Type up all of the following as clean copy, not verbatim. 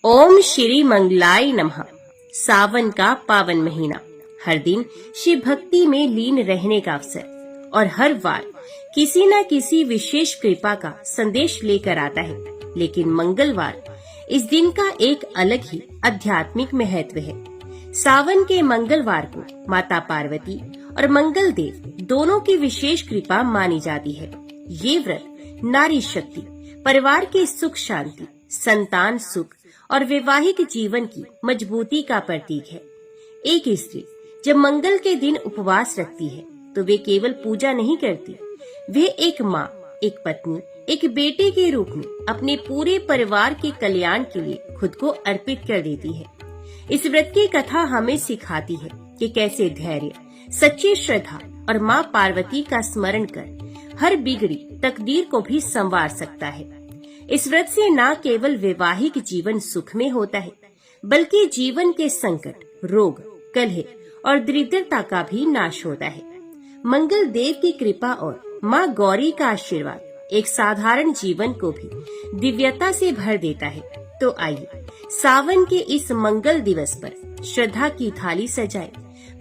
ओम श्री मंगलाय नमः। सावन का पावन महीना हर दिन शिव भक्ति में लीन रहने का अवसर और हर वार किसी न किसी विशेष कृपा का संदेश लेकर आता है। लेकिन मंगलवार इस दिन का एक अलग ही आध्यात्मिक महत्व है। सावन के मंगलवार को माता पार्वती और मंगल देव दोनों की विशेष कृपा मानी जाती है। ये व्रत नारी शक्ति, परिवार की सुख शांति, संतान सुख और वैवाहिक जीवन की मजबूती का प्रतीक है। एक स्त्री जब मंगल के दिन उपवास रखती है तो वे केवल पूजा नहीं करती, वे एक माँ, एक पत्नी, एक बेटे के रूप में अपने पूरे परिवार के कल्याण के लिए खुद को अर्पित कर देती है। इस व्रत की कथा हमें सिखाती है कि कैसे धैर्य, सच्ची श्रद्धा और माँ पार्वती का स्मरण कर हर बिगड़ी तकदीर को भी संवार सकता है। इस व्रत से न केवल वैवाहिक जीवन सुख में होता है, बल्कि जीवन के संकट, रोग, कलह और दरिद्रता का भी नाश होता है। मंगल देव की कृपा और माँ गौरी का आशीर्वाद एक साधारण जीवन को भी दिव्यता से भर देता है। तो आइए सावन के इस मंगल दिवस पर श्रद्धा की थाली सजाएं,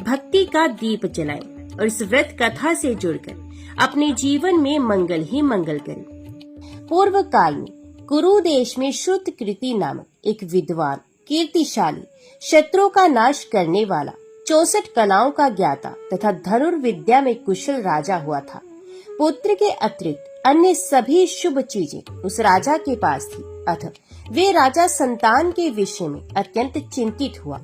भक्ति का दीप जलाएं और इस व्रत कथा से जुड़कर अपने जीवन में मंगल ही मंगल करें। पूर्व काल में कुरु देश में श्रुतकृति नामक एक विद्वान, कीर्तिशाली, शत्रुओं का नाश करने वाला, 64 कलाओं का ज्ञाता तथा धनुर्विद्या में कुशल राजा हुआ था। पुत्र के अतिरिक्त अन्य सभी शुभ चीजें उस राजा के पास थी। अतः वे राजा संतान के विषय में अत्यंत चिंतित हुआ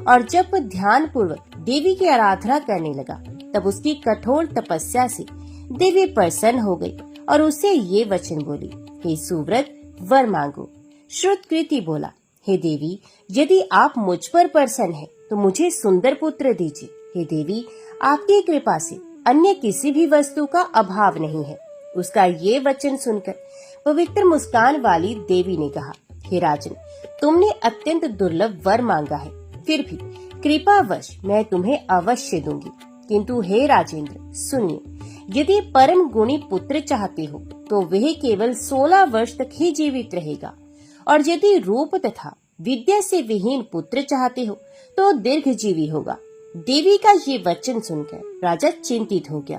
और जब ध्यान पूर्वक देवी की आराधना करने लगा तब उसकी कठोर तपस्या से देवी प्रसन्न हो गई और उसे ये वचन बोली, हे सुव्रत, वर मांगो। श्रुतकृति बोला, हे देवी, यदि आप मुझ पर प्रसन्न हैं तो मुझे सुंदर पुत्र दीजिए। हे देवी, आपकी कृपा से अन्य किसी भी वस्तु का अभाव नहीं है। उसका ये वचन सुनकर पवित्र मुस्कान वाली देवी ने कहा, हे राजन, तुमने अत्यंत दुर्लभ वर मांगा है, फिर भी कृपावश मैं तुम्हें अवश्य दूंगी। किंतु हे राजेंद्र, सुनिए, यदि परम गुणी पुत्र चाहते हो तो वह केवल 16 वर्ष तक ही जीवित रहेगा, और यदि रूप तथा विद्या से विहीन पुत्र चाहते हो तो दीर्घजीवी होगा। देवी का ये वचन सुनकर राजा चिंतित हो गया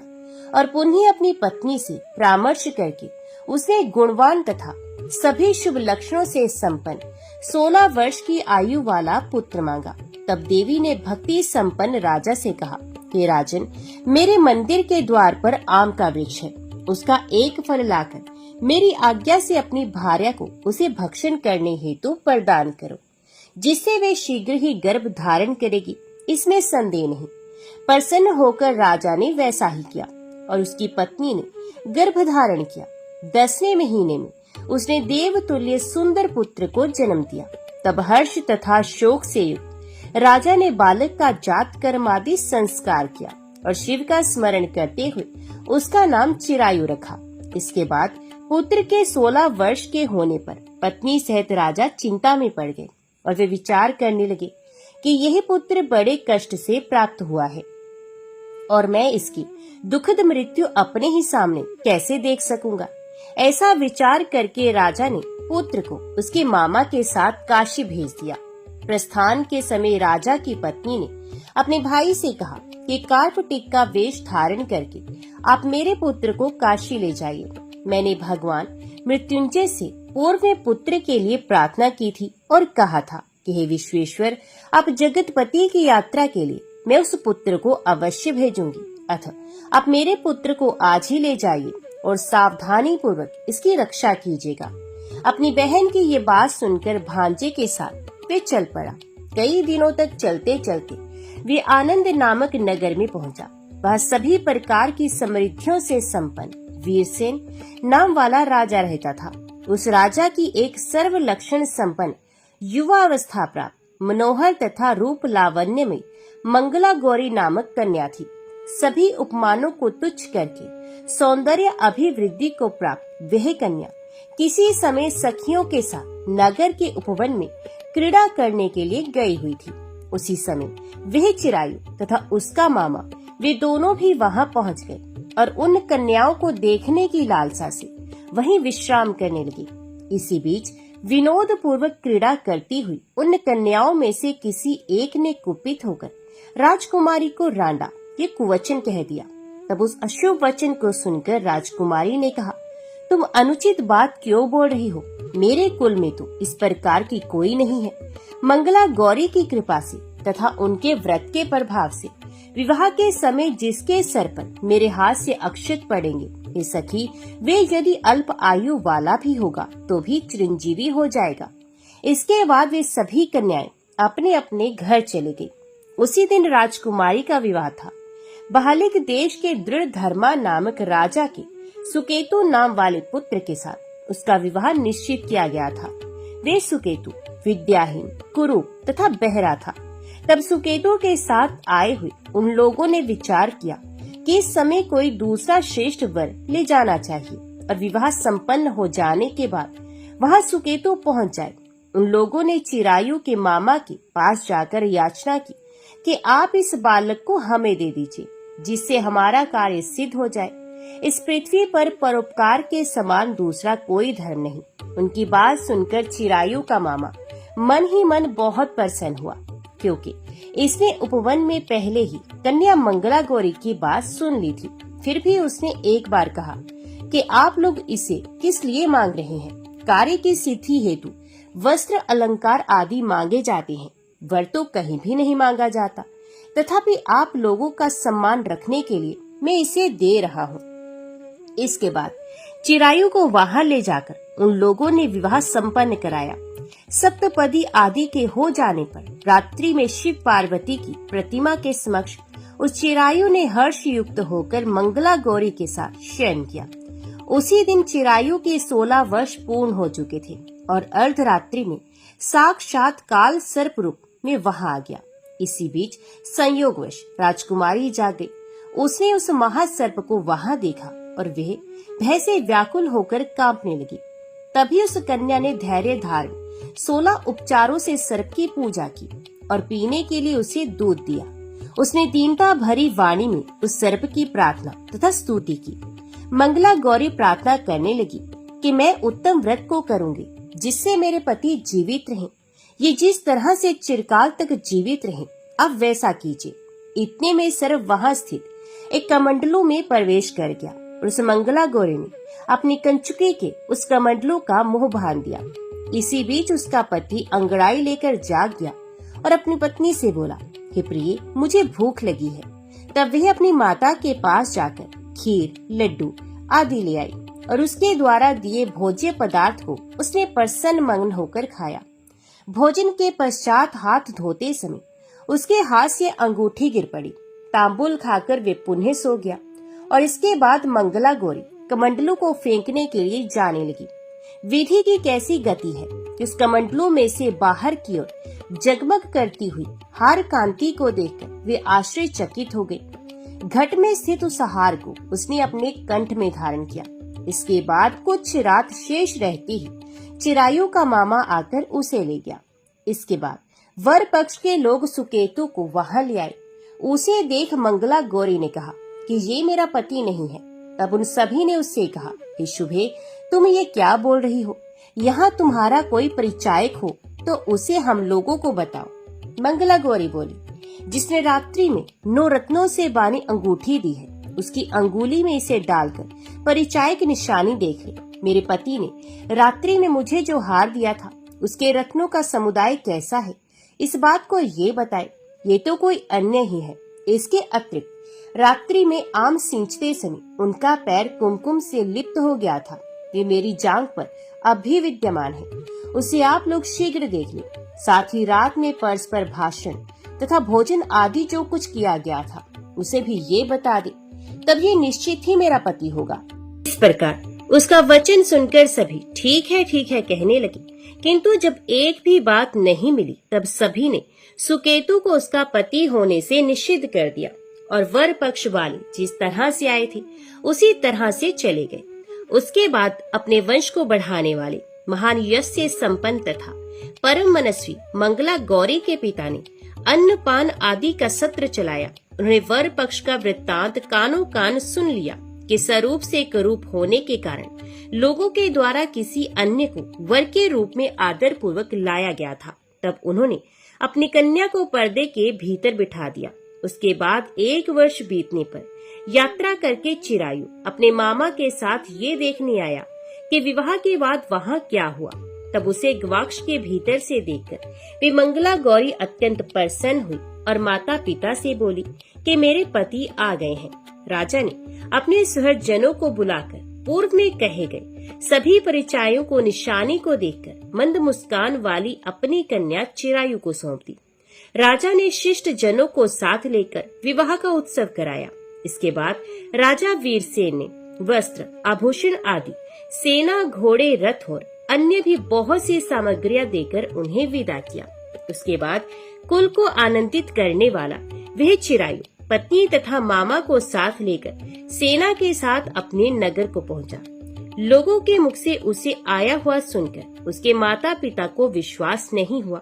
और पुनः अपनी पत्नी से परामर्श करके उसने गुणवान तथा सभी शुभ लक्षणों से संपन्न 16 वर्ष की आयु वाला पुत्र मांगा। तब देवी ने भक्ति संपन्न राजा से कहा, हे राजन, मेरे मंदिर के द्वार पर आम का वृक्ष है, उसका एक फल लाकर मेरी आज्ञा से अपनी भार्या को उसे भक्षण करने हेतु प्रदान करो, जिससे वे शीघ्र ही गर्भ धारण करेगी, इसमें संदेह नहीं। प्रसन्न होकर राजा ने वैसा ही किया और उसकी पत्नी ने गर्भ धारण किया। 10वें महीने में उसने देवतुल्य सुंदर पुत्र को जन्म दिया। तब हर्ष तथा शोक से युक्त राजा ने बालक का जात कर्म आदि संस्कार किया और शिव का स्मरण करते हुए उसका नाम चिरायु रखा। इसके बाद पुत्र के 16 वर्ष के होने पर पत्नी सहित राजा चिंता में पड़ गए और वे विचार करने लगे कि यह पुत्र बड़े कष्ट से प्राप्त हुआ है और मैं इसकी दुखद मृत्यु अपने ही सामने कैसे देख सकूंगा। ऐसा विचार करके राजा ने पुत्र को उसके मामा के साथ काशी भेज दिया। प्रस्थान के समय राजा की पत्नी ने अपने भाई से कहा कि कार्पटिक का वेश धारण करके आप मेरे पुत्र को काशी ले जाइए। मैंने भगवान मृत्युंजय से पूर्व में पुत्र के लिए प्रार्थना की थी और कहा था कि हे विश्वेश्वर, आप जगतपति की यात्रा के लिए मैं उस पुत्र को अवश्य भेजूंगी। अतः आप मेरे पुत्र को आज ही ले जाइए और सावधानी पूर्वक इसकी रक्षा कीजिएगा। अपनी बहन की ये बात सुनकर भांजे के साथ वे चल पड़ा। कई दिनों तक चलते चलते वे आनंद नामक नगर में पहुंचा। वह सभी प्रकार की समृद्धियों से संपन्न वीरसेन नाम वाला राजा रहता था। उस राजा की एक सर्व लक्षण संपन्न युवावस्था प्राप्त, मनोहर तथा रूप लावण्य में मंगला गौरी नामक कन्या थी। सभी उपमानों को तुच्छ करके सौंदर्य अभिवृद्धि को प्राप्त वह कन्या किसी समय सखियों के साथ नगर के उपवन में क्रीड़ा करने के लिए गई हुई थी। उसी समय वह चिरायु तथा उसका मामा वे दोनों भी वहां पहुंच गए और उन कन्याओं को देखने की लालसा से वहीं विश्राम करने लगे। इसी बीच विनोद पूर्वक क्रीड़ा करती हुई उन कन्याओं में से किसी एक ने कुपित होकर राजकुमारी को रांडा, ये कुवचन कह दिया। तब उस अशुभ वचन को सुनकर राजकुमारी ने कहा, तुम अनुचित बात क्यों बोल रही हो? मेरे कुल में तो इस प्रकार की कोई नहीं है। मंगला गौरी की कृपा से तथा उनके व्रत के प्रभाव से विवाह के समय जिसके सर पर मेरे हाथ से अक्षत पड़ेंगे, हे सखी, वे यदि अल्प आयु वाला भी होगा तो भी चिरंजीवी हो जाएगा। इसके बाद वे सभी कन्याएं अपने अपने घर चले गई। उसी दिन राजकुमारी का विवाह था। बहालिक देश के दृढ़ धर्मा नामक राजा के सुकेतु नाम वाले पुत्र के साथ उसका विवाह निश्चित किया गया था। वे सुकेतु विद्याहीन, कुरूप तथा बहरा था। तब सुकेतु के साथ आए हुए उन लोगों ने विचार किया कि इस समय कोई दूसरा श्रेष्ठ वर ले जाना चाहिए और विवाह संपन्न हो जाने के बाद वहां सुकेतु पहुंच जाए। उन लोगों ने चिरायु के मामा के पास जाकर याचना की कि आप इस बालक को हमें दे दीजिए, जिससे हमारा कार्य सिद्ध हो जाए। इस पृथ्वी पर परोपकार के समान दूसरा कोई धर्म नहीं। उनकी बात सुनकर चिरायु का मामा मन ही मन बहुत प्रसन्न हुआ, क्योंकि इसने उपवन में पहले ही कन्या मंगला गौरी की बात सुन ली थी। फिर भी उसने एक बार कहा कि आप लोग इसे किस लिए मांग रहे हैं? कार्य की सिद्धि हेतु वस्त्र अलंकार आदि मांगे जाते हैं, वर तो कहीं भी नहीं मांगा जाता। तथापि आप लोगों का सम्मान रखने के लिए मैं इसे दे रहा हूँ। इसके बाद चिरायु को वहां ले जाकर उन लोगों ने विवाह संपन्न कराया। सप्तपदी आदि के हो जाने पर रात्रि में शिव पार्वती की प्रतिमा के समक्ष उस चिरायु ने हर्ष युक्त होकर मंगला गौरी के साथ शयन किया। उसी दिन चिरायु के 16 वर्ष पूर्ण हो चुके थे और अर्धरात्रि में साक्षात काल सर्प रूप में वहां आ गया। इसी बीच संयोगवश राजकुमारी जाग गई। उसने उस महासर्प को वहां देखा और वह भय से व्याकुल होकर कांपने लगी। तभी उस कन्या ने धैर्य धारण 16 उपचारों से सर्प की पूजा की और पीने के लिए उसे दूध दिया। उसने दीनता भरी वाणी में उस सर्प की प्रार्थना तथा स्तुति की। मंगला गौरी प्रार्थना करने लगी कि मैं उत्तम व्रत को करूंगी, जिससे मेरे पति जीवित रहें। ये जिस तरह से चिरकाल तक जीवित रहें, अब वैसा कीजिए। इतने में सर्प वहां स्थित एक कमंडलू में प्रवेश कर गया और उस मंगला गौरी ने अपनी कंचुकी के उस कमंडलू का मुंह बांध दिया। इसी बीच उसका पति अंगड़ाई लेकर जाग गया और अपनी पत्नी से बोला, हे प्रिय, मुझे भूख लगी है। तब वह अपनी माता के पास जाकर खीर, लड्डू आदि ले आई और उसके द्वारा दिए भोज्य पदार्थ को उसने प्रसन्न मग्न होकर खाया। भोजन के पश्चात हाथ धोते समय उसके हाथ से अंगूठी गिर पड़ी। तांबुल खाकर वे पुनः सो गया और इसके बाद मंगला गौरी कमंडलू को फेंकने के लिए जाने लगी। विधि की कैसी गति है कि उस कमंडलू में से बाहर की ओर जगमग करती हुई हार कांति को देखकर वे आश्चर्यचकित हो गई। घट में स्थित उस हार को उसने अपने कंठ में धारण किया। इसके बाद कुछ रात शेष रहती ही चिरायु का मामा आकर उसे ले गया। इसके बाद वर पक्ष के लोग सुकेतु को वहां ले आए। उसे देख मंगला गौरी ने कहा कि ये मेरा पति नहीं है। तब उन सभी ने उससे कहा कि शुभे, तुम ये क्या बोल रही हो? यहाँ तुम्हारा कोई परिचायक हो तो उसे हम लोगों को बताओ। मंगला गौरी बोली, जिसने रात्रि में 9 रत्नों से बानी अंगूठी दी है, उसकी अंगुली में इसे डालकर परिचायक निशानी देख ले। मेरे पति ने रात्रि में मुझे जो हार दिया था, उसके रत्नों का समुदाय कैसा है, इस बात को ये बताए। ये तो कोई अन्य ही है। इसके अतिरिक्त रात्रि में आम सींचते समय उनका पैर कुमकुम से लिप्त हो गया था। ये मेरी जांघ पर अब भी विद्यमान है। उसे आप लोग शीघ्र देख ले। साथ ही रात में परस्पर भाषण तथा भोजन आदि जो कुछ किया गया था, उसे भी ये बता दे। तब ये निश्चित ही मेरा पति होगा। इस प्रकार उसका वचन सुनकर सभी ठीक है कहने लगे। किंतु जब एक भी बात नहीं मिली, तब सभी ने सुकेतु को उसका पति होने से निषिद्ध कर दिया और वर पक्ष वाले जिस तरह से आए थे उसी तरह से चले गए। उसके बाद अपने वंश को बढ़ाने वाले महान यश से संपन्न तथा परम मनस्वी मंगला गौरी के पिता ने अन्न पान आदि का सत्र चलाया। उन्होंने वर पक्ष का वृत्तांत कानों कान सुन लिया। कि स्वरूप से करूप होने के कारण लोगों के द्वारा किसी अन्य को वर के रूप में आदर पूर्वक लाया गया था। तब उन्होंने अपनी कन्या को पर्दे के भीतर बिठा दिया। उसके बाद 1 वर्ष बीतने पर यात्रा करके चिरायु अपने मामा के साथ ये देखने आया कि विवाह के बाद वहाँ क्या हुआ। तब उसे गवाक्ष के भीतर से देखकर वे मंगला गौरी अत्यंत प्रसन्न हुई और माता पिता से बोली कि मेरे पति आ गए हैं। राजा ने अपने सहजनों को बुलाकर पूर्व में कहे गए सभी परिचयों को निशानी को देखकर मंद मुस्कान वाली अपनी कन्या चिरायु को सौंप दी। राजा ने शिष्ट जनों को साथ लेकर विवाह का उत्सव कराया। इसके बाद राजा वीरसेन ने वस्त्र, आभूषण आदि, सेना, घोड़े, रथ और अन्य भी बहुत सी सामग्रियां देकर उन्हें विदा किया। उसके बाद कुल को आनंदित करने वाला वह चिरायु पत्नी तथा मामा को साथ लेकर सेना के साथ अपने नगर को पहुंचा। लोगों के मुख से उसे आया हुआ सुनकर उसके माता पिता को विश्वास नहीं हुआ।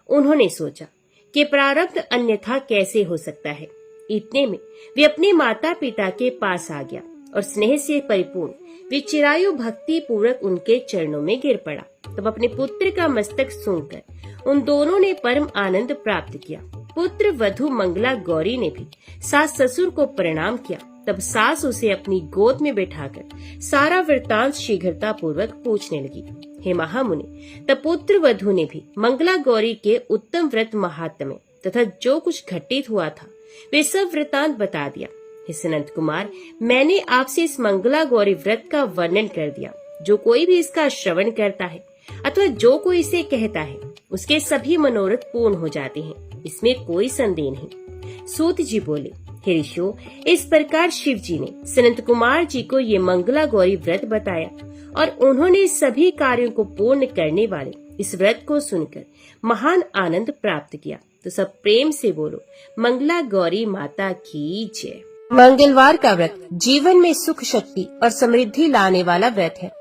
उन्होंने सोचा कि प्रारब्ध अन्यथा कैसे हो सकता है। इतने में वे अपने माता पिता के पास आ गया और स्नेह से परिपूर्ण वे चिरायु भक्ति पूर्वक उनके चरणों में गिर पड़ा। तब अपने पुत्र का मस्तक सूंघकर उन दोनों ने परम आनंद प्राप्त किया। पुत्र वधु मंगला गौरी ने भी सास ससुर को प्रणाम किया। तब सास उसे अपनी गोद में बैठाकर सारा वृत्तांत शीघ्रता पूर्वक पूछने लगी। हे महामुनि, तब पुत्र वधु ने भी मंगला गौरी के उत्तम व्रत महात्म्य तथा जो कुछ घटित हुआ था वे सब वृत्तांत बता दिया। हे सनंत कुमार, मैंने आपसे इस मंगला गौरी व्रत का वर्णन कर दिया। जो कोई भी इसका श्रवण करता है अथवा जो कोई इसे कहता है उसके सभी मनोरथ पूर्ण हो जाते हैं, इसमें कोई संदेह नहीं। सूत जी बोले, हे ऋषियों, इस प्रकार शिव जी ने सनंत कुमार जी को ये मंगला गौरी व्रत बताया और उन्होंने सभी कार्यों को पूर्ण करने वाले इस व्रत को सुनकर महान आनंद प्राप्त किया। तो सब प्रेम से बोलो, मंगला गौरी माता की जय। मंगलवार का व्रत जीवन में सुख, शक्ति और समृद्धि लाने वाला व्रत है।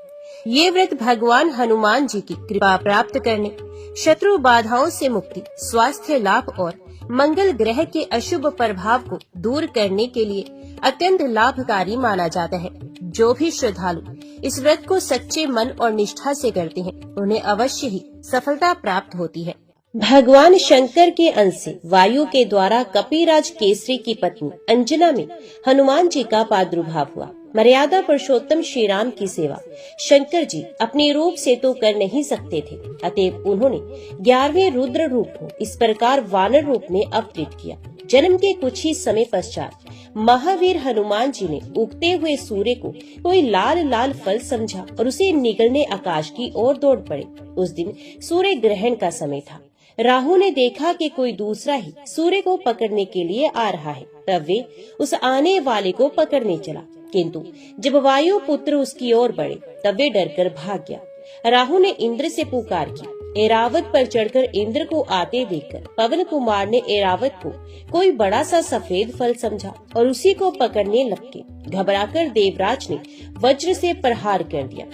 ये व्रत भगवान हनुमान जी की कृपा प्राप्त करने, शत्रु बाधाओं से मुक्ति, स्वास्थ्य लाभ और मंगल ग्रह के अशुभ प्रभाव को दूर करने के लिए अत्यंत लाभकारी माना जाता है। जो भी श्रद्धालु इस व्रत को सच्चे मन और निष्ठा से करते हैं उन्हें अवश्य ही सफलता प्राप्त होती है। भगवान शंकर के अंश से वायु के द्वारा कपिराज केसरी की पत्नी अंजना में हनुमान जी का प्रादुर्भाव हुआ। मर्यादा पुरुषोत्तम श्री राम की सेवा शंकर जी अपने रूप से तो कर नहीं सकते थे, अतएव उन्होंने 11वें रुद्र रूप को इस प्रकार वानर रूप में अवतरित किया। जन्म के कुछ ही समय पश्चात महावीर हनुमान जी ने उगते हुए सूर्य को कोई लाल लाल फल समझा और उसे निगलने आकाश की ओर दौड़ पड़े। उस दिन सूर्य ग्रहण का समय था। राहु ने देखा कि कोई दूसरा ही सूर्य को पकड़ने के लिए आ रहा है। तब वे उस आने वाले को पकड़ने चला, किंतु जब वायु पुत्र उसकी ओर बढ़े तब वे डरकर भाग गया। राहु ने इंद्र से पुकार की। एरावत पर चढ़कर इंद्र को आते देखकर पवन कुमार ने एरावत को कोई बड़ा सा सफेद फल समझा और उसी को पकड़ने लगे। घबराकर देवराज ने वज्र से प्रहार कर दिया।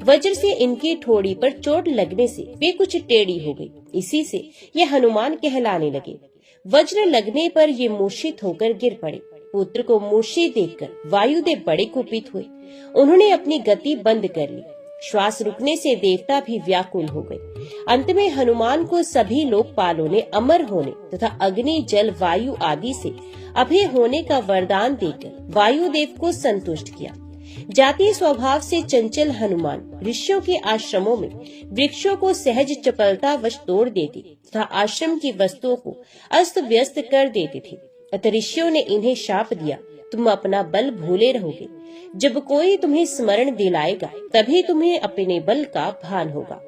वज्र से इनकी ठोड़ी पर चोट लगने से वे कुछ टेढ़ी हो गई। इसी से ये हनुमान कहलाने लगे। वज्र लगने पर ये मूर्छित होकर गिर पड़े। पुत्र को मूर्छित देखकर वायुदेव बड़े कुपित हुए। उन्होंने अपनी गति बंद कर ली। श्वास रुकने से देवता भी व्याकुल हो गए। अंत में हनुमान को सभी लोकपालों ने अमर होने तथा अग्नि, जल, वायु आदि से अभय होने का वरदान देकर वायुदेव को संतुष्ट किया। जातीय स्वभाव से चंचल हनुमान ऋषियों के आश्रमों में वृक्षों को सहज चपलतावश तोड़ देते तथा आश्रम की वस्तुओं को अस्त व्यस्त कर देते थे। अतः ऋषियों ने इन्हें शाप दिया, तुम अपना बल भूले रहोगे। जब कोई तुम्हें स्मरण दिलाएगा तभी तुम्हें अपने बल का भान होगा।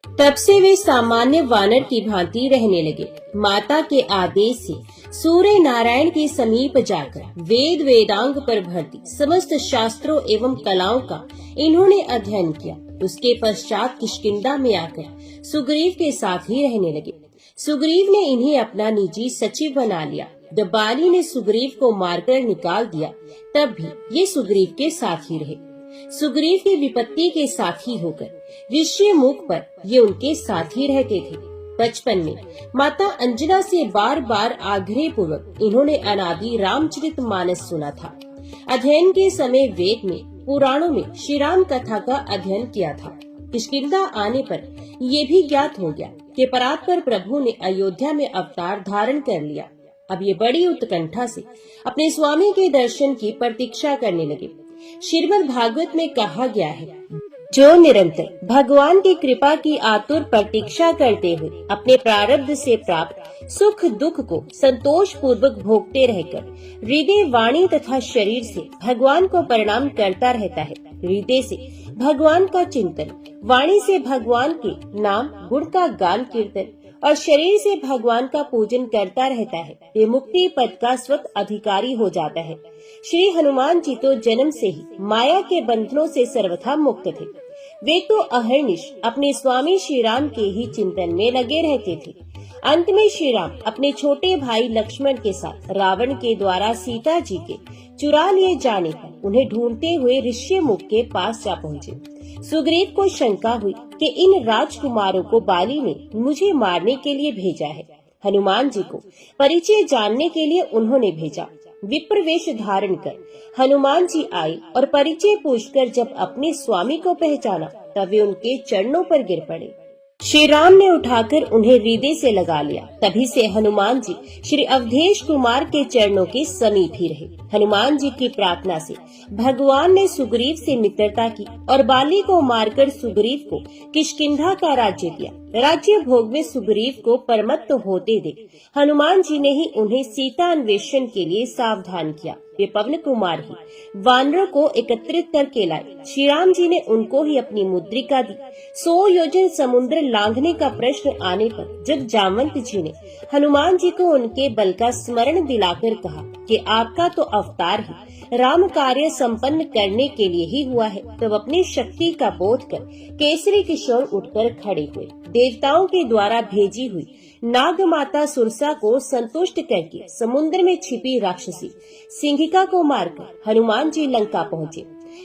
तब से वे सामान्य वानर की भांति रहने लगे। माता के आदेश से सूर्य नारायण के समीप जाकर वेद वेदांग पर भर्ती समस्त शास्त्रों एवं कलाओं का इन्होंने अध्ययन किया। उसके पश्चात किष्किंधा में आकर सुग्रीव के साथ ही रहने लगे। सुग्रीव ने इन्हें अपना निजी सचिव बना लिया। जब बाली ने सुग्रीव को मारकर निकाल दिया तब भी ये सुग्रीव के साथ ही रहे। सुग्रीव की विपत्ति के साथी होकर ऋषि मुख पर ये उनके साथ ही रहते थे। बचपन में माता अंजना से बार बार आग्रह पूर्वक इन्होंने अनादि रामचरित मानस सुना था। अध्ययन के समय वेद में, पुराणों में श्री राम कथा का अध्ययन किया था। किष्किंधा आने पर ये भी ज्ञात हो गया कि परात्पर प्रभु ने अयोध्या में अवतार धारण कर लिया। अब ये बड़ी उत्कंठा से अपने स्वामी के दर्शन की प्रतीक्षा करने लगे। श्रीमद् भागवत में कहा गया है, जो निरंतर भगवान की कृपा की आतुर प्रतीक्षा करते हुए अपने प्रारब्ध से प्राप्त सुख दुख को संतोष पूर्वक भोगते रहकर हृदय, वाणी तथा शरीर से भगवान को प्रणाम करता रहता है, हृदय से भगवान का चिंतन, वाणी से भगवान के नाम गुण का गान कीर्तन और शरीर से भगवान का पूजन करता रहता है, ये मुक्ति पद का स्वतः अधिकारी हो जाता है। श्री हनुमान जी तो जन्म से ही माया के बंधनों से सर्वथा मुक्त थे। वे तो अहर्निश अपने स्वामी श्री राम के ही चिंतन में लगे रहते थे। अंत में श्री राम अपने छोटे भाई लक्ष्मण के साथ रावण के द्वारा सीता जी के चुरा लिए जाने पर उन्हें ढूंढते हुए ऋष्यमुख के पास जा पहुँचे। सुग्रीव को शंका हुई कि इन राजकुमारों को बाली ने मुझे मारने के लिए भेजा है। हनुमान जी को परिचय जानने के लिए उन्होंने भेजा। विप्र वेश धारण कर हनुमान जी आए और परिचय पूछकर जब अपने स्वामी को पहचाना तब वे उनके चरणों पर गिर पड़े। श्री राम ने उठाकर उन्हें हृदय से लगा लिया। तभी से हनुमान जी श्री अवधेश कुमार के चरणों के समीप ही रहे। हनुमान जी की प्रार्थना से भगवान ने सुग्रीव से मित्रता की और बाली को मारकर सुग्रीव को किष्किंधा का राज्य दिया। राज्य भोग में सुग्रीव को परमत्त होते देख हनुमान जी ने ही उन्हें सीता अन्वेषण के लिए सावधान किया। वे पवन कुमार ही वानरों को एकत्रित करके लाए। श्री राम जी ने उनको ही अपनी मुद्रिका दी। 100 योजन समुद्र लांघने का प्रश्न आने पर जब जामवंत जी ने हनुमान जी को उनके बल का स्मरण दिलाकर कहा कि आपका तो अवतार ही राम कार्य संपन्न करने के लिए ही हुआ है, तब अपनी शक्ति का बोध कर केसरी किशोर उठकर खड़े हुए। देवताओं के द्वारा भेजी हुई नाग माता सुरसा को संतुष्ट करके समुद्र में छिपी राक्षसी सिंहिका को मारकर हनुमान जी लंका पहुँचे।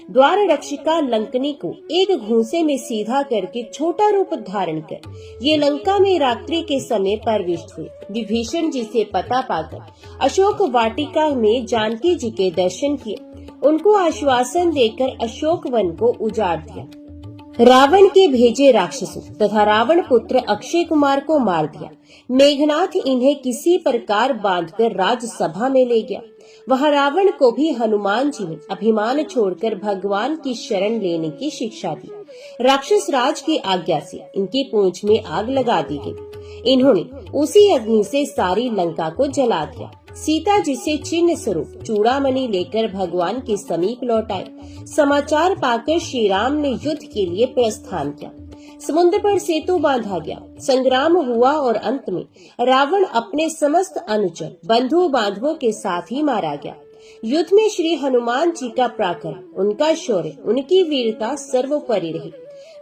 द्वार रक्षिका लंकनी को एक घूंसे में सीधा करके छोटा रूप धारण कर ये लंका में रात्रि के समय प्रविष्ट हुए। विभीषण जी से पता पाकर अशोक वाटिका में जानकी जी के दर्शन किए। उनको आश्वासन देकर अशोक वन को उजाड़ दिया। रावण के भेजे राक्षसों तथा रावण पुत्र अक्षय कुमार को मार दिया। मेघनाथ इन्हें किसी प्रकार बांधकर राजसभा में ले गया। वहां रावण को भी हनुमान जी ने अभिमान छोड़कर भगवान की शरण लेने की शिक्षा दी। राक्षस राज की आज्ञा से इनकी पूंछ में आग लगा दी गई। इन्होंने उसी अग्नि से सारी लंका को जला दिया। सीता जी से चिन्ह स्वरूप चूड़ामणि लेकर भगवान के समीप लौट आए। समाचार पाकर श्री राम ने युद्ध के लिए प्रस्थान किया। समुद्र पर सेतु बांधा गया। संग्राम हुआ और अंत में रावण अपने समस्त अनुचर बंधु बांधवों के साथ ही मारा गया। युद्ध में श्री हनुमान जी का पराक्रम, उनका शौर्य, उनकी वीरता सर्वोपरि रही।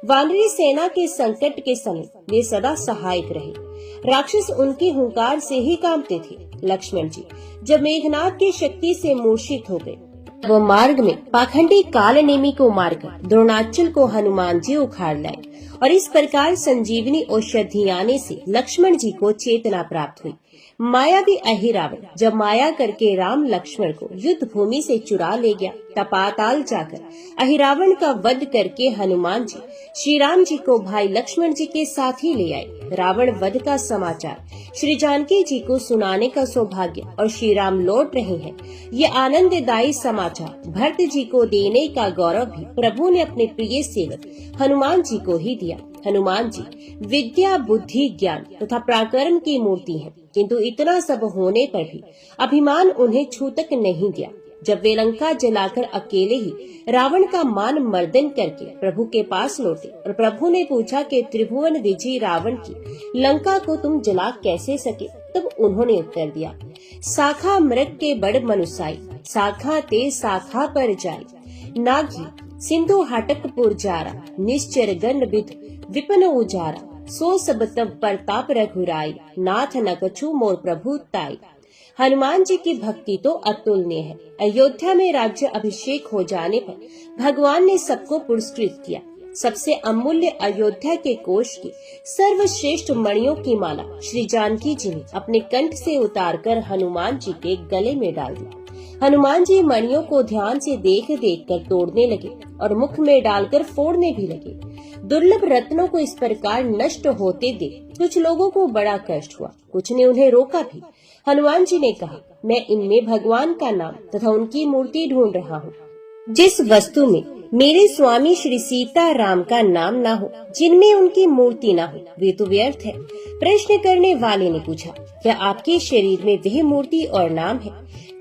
वानरी सेना के संकट के समय वे सदा सहायक रहे। राक्षस उनकी हुंकार से ही कांपते थे। लक्ष्मण जी जब मेघनाथ की शक्ति से मूर्छित हो गए, वो मार्ग में पाखंडी कालनेमी को मारकर द्रोणाचल को हनुमान जी उखाड़ लाए और इस प्रकार संजीवनी औषधि आने से लक्ष्मण जी को चेतना प्राप्त हुई। मायावी अहिरावण जब माया करके राम लक्ष्मण को युद्ध भूमि से चुरा ले गया, तब पाताल जाकर अहिरावण का वध करके हनुमान जी श्री राम जी को भाई लक्ष्मण जी के साथ ही ले आए। रावण वध का समाचार श्री जानकी जी को सुनाने का सौभाग्य और श्री राम लौट रहे हैं, ये आनंददायी समाचार भरत जी को देने का गौरव भी प्रभु ने अपने प्रिय सेवक हनुमान जी को ही दिया। हनुमान जी विद्या, बुद्धि, ज्ञान तथा पराक्रम की मूर्ति हैं, किंतु इतना सब होने पर भी अभिमान उन्हें छू तक नहीं दिया। जब वे लंका जलाकर अकेले ही रावण का मान मर्दन करके प्रभु के पास लौटे और प्रभु ने पूछा कि त्रिभुवन विजयी रावण की लंका को तुम जला कैसे सके, तब उन्होंने उत्तर दिया, शाखा मृग के बड़ मनुसाई, शाखा ते शाखा पर जाई, नागी सिंधु हटकपुर जारा, निश्चर गण विध विपन उजारा, सो सब तब प्रताप रघुराई, नाथ न कछु मोर प्रभु ताई। हनुमान जी की भक्ति तो अतुलनीय है। अयोध्या में राज्य अभिषेक हो जाने पर भगवान ने सबको पुरस्कृत किया। सबसे अमूल्य अयोध्या के कोष की सर्वश्रेष्ठ मणियों की माला श्री जानकी जी ने अपने कंठ से उतारकर हनुमान जी के गले में डाल दी। हनुमान जी मणियों को ध्यान से देख देख कर तोड़ने लगे और मुख में डालकर फोड़ने भी लगे। दुर्लभ रत्नों को इस प्रकार नष्ट होते देख कुछ लोगों को बड़ा कष्ट हुआ, कुछ ने उन्हें रोका भी। हनुमान जी ने कहा, मैं इनमें भगवान का नाम तथा उनकी मूर्ति ढूंढ रहा हूँ। जिस वस्तु में मेरे स्वामी श्री सीता राम का नाम ना हो, जिनमें उनकी मूर्ति ना हो, वे तो व्यर्थ है। प्रश्न करने वाले ने पूछा, क्या आपके शरीर में वह मूर्ति और नाम है?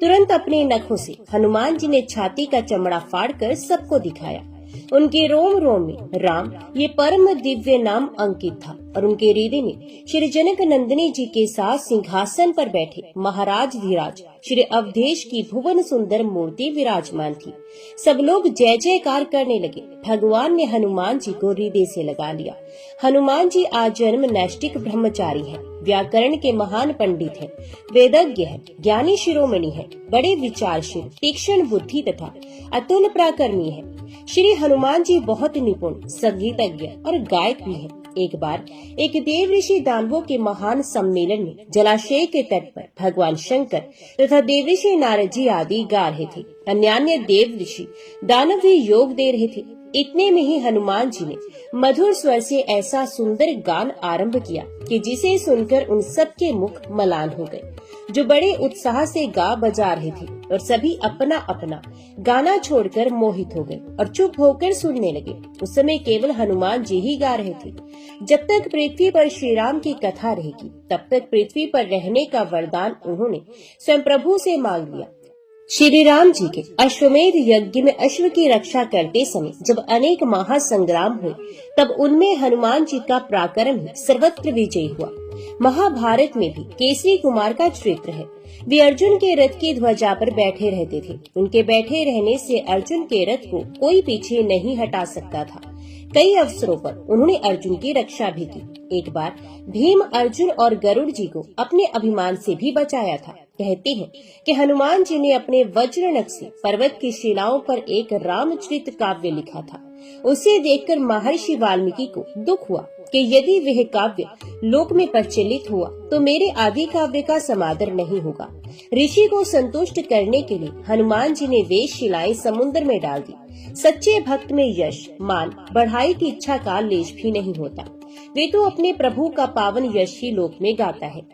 तुरंत अपने नखों से हनुमान जी ने छाती का चमड़ा फाड़कर सबको दिखाया। उनके रोम रोम में राम ये परम दिव्य नाम अंकित था और उनके हृदय में श्री जनक नंदिनी जी के साथ सिंहासन पर बैठे महाराज धीराज श्री अवधेश की भुवन सुंदर मूर्ति विराजमान थी। सब लोग जय जयकार करने लगे। भगवान ने हनुमान जी को हृदय से लगा लिया। हनुमान जी आजन्म नैष्टिक ब्रह्मचारी हैं, व्याकरण के महान पंडित हैं, वेदज्ञ हैं, ज्ञानी शिरोमणि हैं, बड़े विचारशील, तीक्ष्ण बुद्धि तथा अतुल पराक्रमी हैं। श्री हनुमान जी बहुत निपुण, संगीतज्ञ और गायक भी हैं। एक बार एक देव ऋषि दानवों के महान सम्मेलन में जलाशय के तट पर भगवान शंकर तथा देव ऋषि नारद जी आदि गा रहे थे। अन्य देव ऋषि दानव भी योग दे रहे थे। इतने में ही हनुमान जी ने मधुर स्वर से ऐसा सुंदर गान आरंभ किया कि जिसे सुनकर उन सब के मुख मलान हो गए, जो बड़े उत्साह से गा बजा रहे थे, और सभी अपना अपना गाना छोड़कर मोहित हो गए और चुप होकर सुनने लगे। उस समय केवल हनुमान जी ही गा रहे थे। जब तक पृथ्वी पर श्री राम की कथा रहेगी, तब तक पृथ्वी पर रहने का वरदान उन्होंने स्वयं प्रभु से मांग लिया। श्री राम जी के अश्वमेध यज्ञ में अश्व की रक्षा करते समय जब अनेक महासंग्राम हुए, तब उनमें हनुमान जी का पराक्रम ही सर्वत्र विजयी हुआ। महाभारत में भी केसरी कुमार का चरित्र है। वे अर्जुन के रथ की ध्वजा पर बैठे रहते थे। उनके बैठे रहने से अर्जुन के रथ को कोई पीछे नहीं हटा सकता था। कई अवसरों पर उन्होंने अर्जुन की रक्षा भी की। एक बार भीम अर्जुन और गरुड़ जी को अपने अभिमान से भी बचाया था। कहते हैं कि हनुमान जी ने अपने वज्र नख से पर्वत की शिलाओं पर एक रामचरित काव्य लिखा था। उसे देखकर महर्षि वाल्मीकि को दुख हुआ कि यदि वह काव्य लोक में प्रचलित हुआ तो मेरे आदि काव्य का समादर नहीं होगा। ऋषि को संतुष्ट करने के लिए हनुमान जी ने वे शिलाएं समुद्र में डाल दी। सच्चे भक्त में यश, मान, बढ़ाई की इच्छा का लेश भी नहीं होता। वे तो अपने प्रभु का पावन यश ही लोक में गाता है।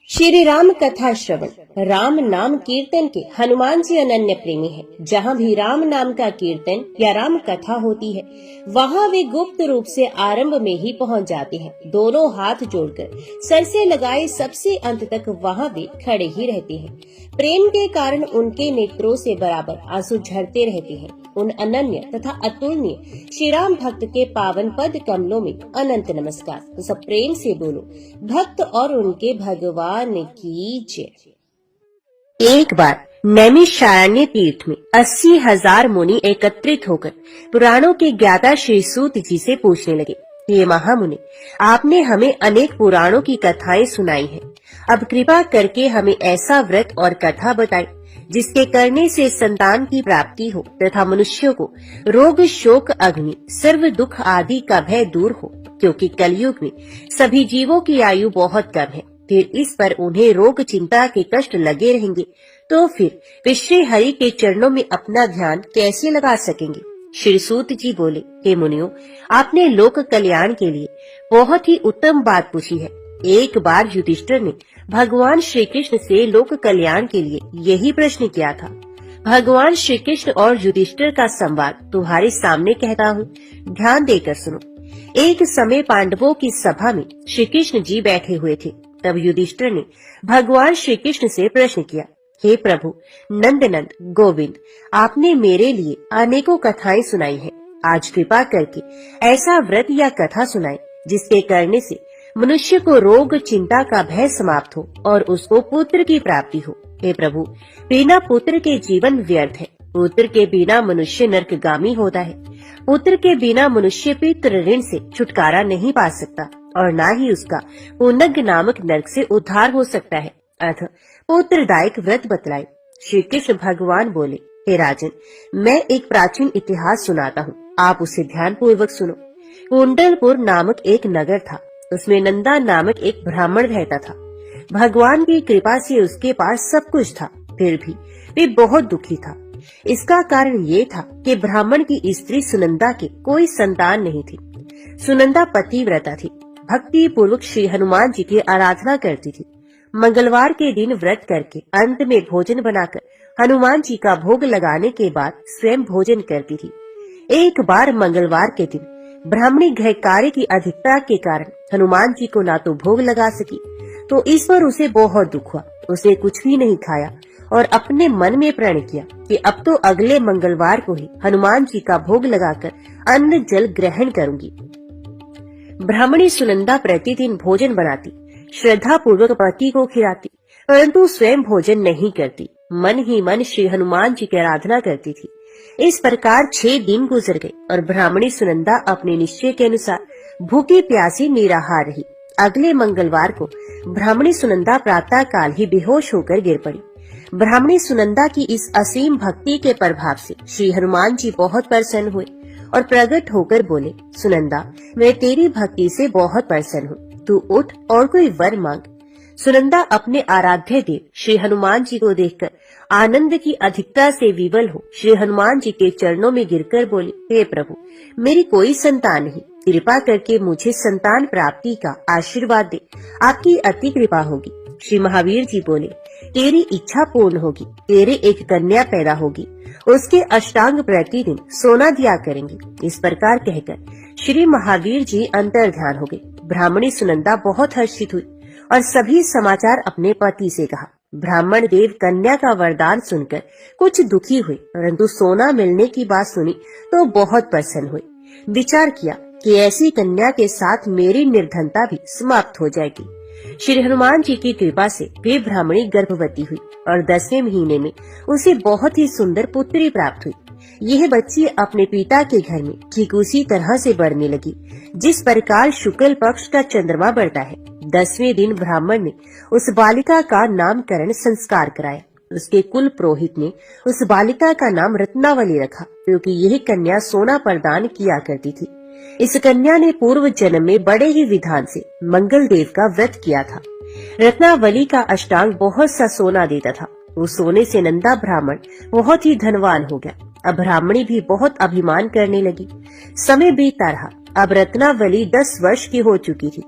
श्री राम कथा श्रवण। राम नाम कीर्तन के हनुमान जी अनन्य प्रेमी है। जहाँ भी राम नाम का कीर्तन या राम कथा होती है, वहाँ वे गुप्त रूप से आरंभ में ही पहुँच जाते हैं। दोनों हाथ जोड़कर सर से लगाए सबसे अंत तक वहाँ वे खड़े ही रहते हैं। प्रेम के कारण उनके नेत्रों से बराबर आंसू झरते रहते हैं। उन अनन्य तथा अतुलनीय श्री राम भक्त के पावन पद कमलों में अनंत नमस्कार। तो सब प्रेम से बोलो, भक्त और उनके भगवान की जय। एक बार नैमिषारण्य तीर्थ में 80,000 मुनि एकत्रित होकर पुराणों के ज्ञाता श्री सूत जी से पूछने लगे, ये महामुनि, आपने हमें अनेक पुराणों की कथाएं सुनाई हैं। अब कृपा करके हमें ऐसा व्रत और कथा बताएं जिसके करने से संतान की प्राप्ति हो तथा मनुष्यों को रोग, शोक, अग्नि, सर्व दुख आदि का भय दूर हो, क्योंकि कलयुग में सभी जीवों की आयु बहुत कम है। फिर इस पर उन्हें रोग, चिंता के कष्ट लगे रहेंगे, तो फिर वे श्री हरि के चरणों में अपना ध्यान कैसे लगा सकेंगे। श्री सूत जी बोले, हे मुनियों, आपने लोक कल्याण के लिए बहुत ही उत्तम बात पूछी है। एक बार युधिष्ठिर ने भगवान श्री कृष्ण से लोक कल्याण के लिए यही प्रश्न किया था। भगवान श्री कृष्ण और युधिष्ठिर का संवाद तुम्हारे सामने कहता हूँ, ध्यान देकर सुनो। एक समय पांडवों की सभा में श्री कृष्ण जी बैठे हुए थे। तब युधिष्ठिर ने भगवान श्री कृष्ण से प्रश्न किया, हे प्रभु नंदनंद गोविंद, आपने मेरे लिए अनेकों कथाएं सुनाई हैं। आज कृपा करके ऐसा व्रत या कथा सुनाएं जिसके करने से मनुष्य को रोग, चिंता का भय समाप्त हो और उसको पुत्र की प्राप्ति हो। हे प्रभु, बिना पुत्र के जीवन व्यर्थ है। पुत्र के बिना मनुष्य नरकगामी होता है। पुत्र के बिना मनुष्य पितृ ऋण से छुटकारा नहीं पा सकता और न ही उसका पुनग नामक नरक से उद्धार हो सकता है। अतः पुत्रदायक व्रत बतलाए। श्री कृष्ण भगवान बोले, हे राजन, मैं एक प्राचीन इतिहास सुनाता हूँ, आप उसे ध्यान पूर्वक सुनो। कुंडलपुर नामक एक नगर था। उसमें नंदा नामक एक ब्राह्मण रहता था। भगवान की कृपा से उसके पास सब कुछ था, फिर भी वे बहुत दुखी था। इसका कारण ये था कि ब्राह्मण की स्त्री सुनंदा के कोई संतान नहीं थी। सुनंदा पतिव्रता थी, भक्ति पूर्वक श्री हनुमान जी की आराधना करती थी। मंगलवार के दिन व्रत करके अंत में भोजन बनाकर हनुमान जी का भोग लगाने के बाद स्वयं भोजन करती थी। एक बार मंगलवार के दिन ब्राह्मणी गृह कार्य की अधिकता के कारण हनुमान जी को ना तो भोग लगा सकी, तो इस पर उसे बहुत दुख हुआ। उसने कुछ भी नहीं खाया और अपने मन में प्रण किया कि अब तो अगले मंगलवार को ही हनुमान जी का भोग लगाकर अन्न जल ग्रहण करूंगी। ब्राह्मणी सुनंदा प्रतिदिन भोजन बनाती, श्रद्धा पूर्वक पति को खिलाती, परंतु स्वयं भोजन नहीं करती। मन ही मन श्री हनुमान जी की आराधना करती थी। इस प्रकार 6 दिन गुजर गए और ब्राह्मणी सुनंदा अपने निश्चय के अनुसार भूखी प्यासी निराहार रही। अगले मंगलवार को ब्राह्मणी सुनंदा प्रातः काल ही बेहोश होकर गिर पड़ी। ब्राह्मणी सुनंदा की इस असीम भक्ति के प्रभाव से श्री हनुमान जी बहुत प्रसन्न हुए और प्रकट होकर बोले, सुनंदा, मैं तेरी भक्ति से बहुत प्रसन्न हूँ, तू उठ और कोई वर मांग। सुनंदा अपने आराध्य देव श्री हनुमान जी को देखकर आनंद की अधिकता से विवल हो श्री हनुमान जी के चरणों में गिरकर बोली, हे प्रभु, मेरी कोई संतान नहीं, कृपा करके मुझे संतान प्राप्ति का आशीर्वाद दे, आपकी अति कृपा होगी। श्री महावीर जी बोले, तेरी इच्छा पूर्ण होगी, तेरे एक कन्या पैदा होगी, उसके अष्टांग प्रतिदिन सोना दिया करेंगे। इस प्रकार कहकर श्री महावीर जी अंतर ध्यान हो गए। ब्राह्मणी सुनंदा बहुत हर्षित हुई और सभी समाचार अपने पति से कहा। ब्राह्मण देव कन्या का वरदान सुनकर कुछ दुखी हुए, परंतु सोना मिलने की बात सुनी तो बहुत प्रसन्न हुए। विचार किया कि ऐसी कन्या के साथ मेरी निर्धनता भी समाप्त हो जाएगी। श्री हनुमान जी की कृपा से वे ब्राह्मणी गर्भवती हुई और 10वें महीने में उसे बहुत ही सुंदर पुत्री प्राप्त हुई। यह बच्ची अपने पिता के घर में ठीक उसी तरह से बढ़ने लगी जिस प्रकार शुक्ल पक्ष का चंद्रमा बढ़ता है। 10वें दिन ब्राह्मण ने उस बालिका का नामकरण संस्कार कराया। उसके कुल पुरोहित ने उस बालिका का नाम रत्नावली रखा, क्योंकि यह कन्या सोना प्रदान किया करती थी। इस कन्या ने पूर्व जन्म में बड़े ही विधान से मंगल देव का व्रत किया था। रत्नावली का अष्टांग बहुत सा सोना देता था। उस सोने से नंदा ब्राह्मण बहुत ही धनवान हो गया। अब ब्राह्मणी भी बहुत अभिमान करने लगी। समय बीतता रहा। अब रत्नावली 10 वर्ष की हो चुकी थी।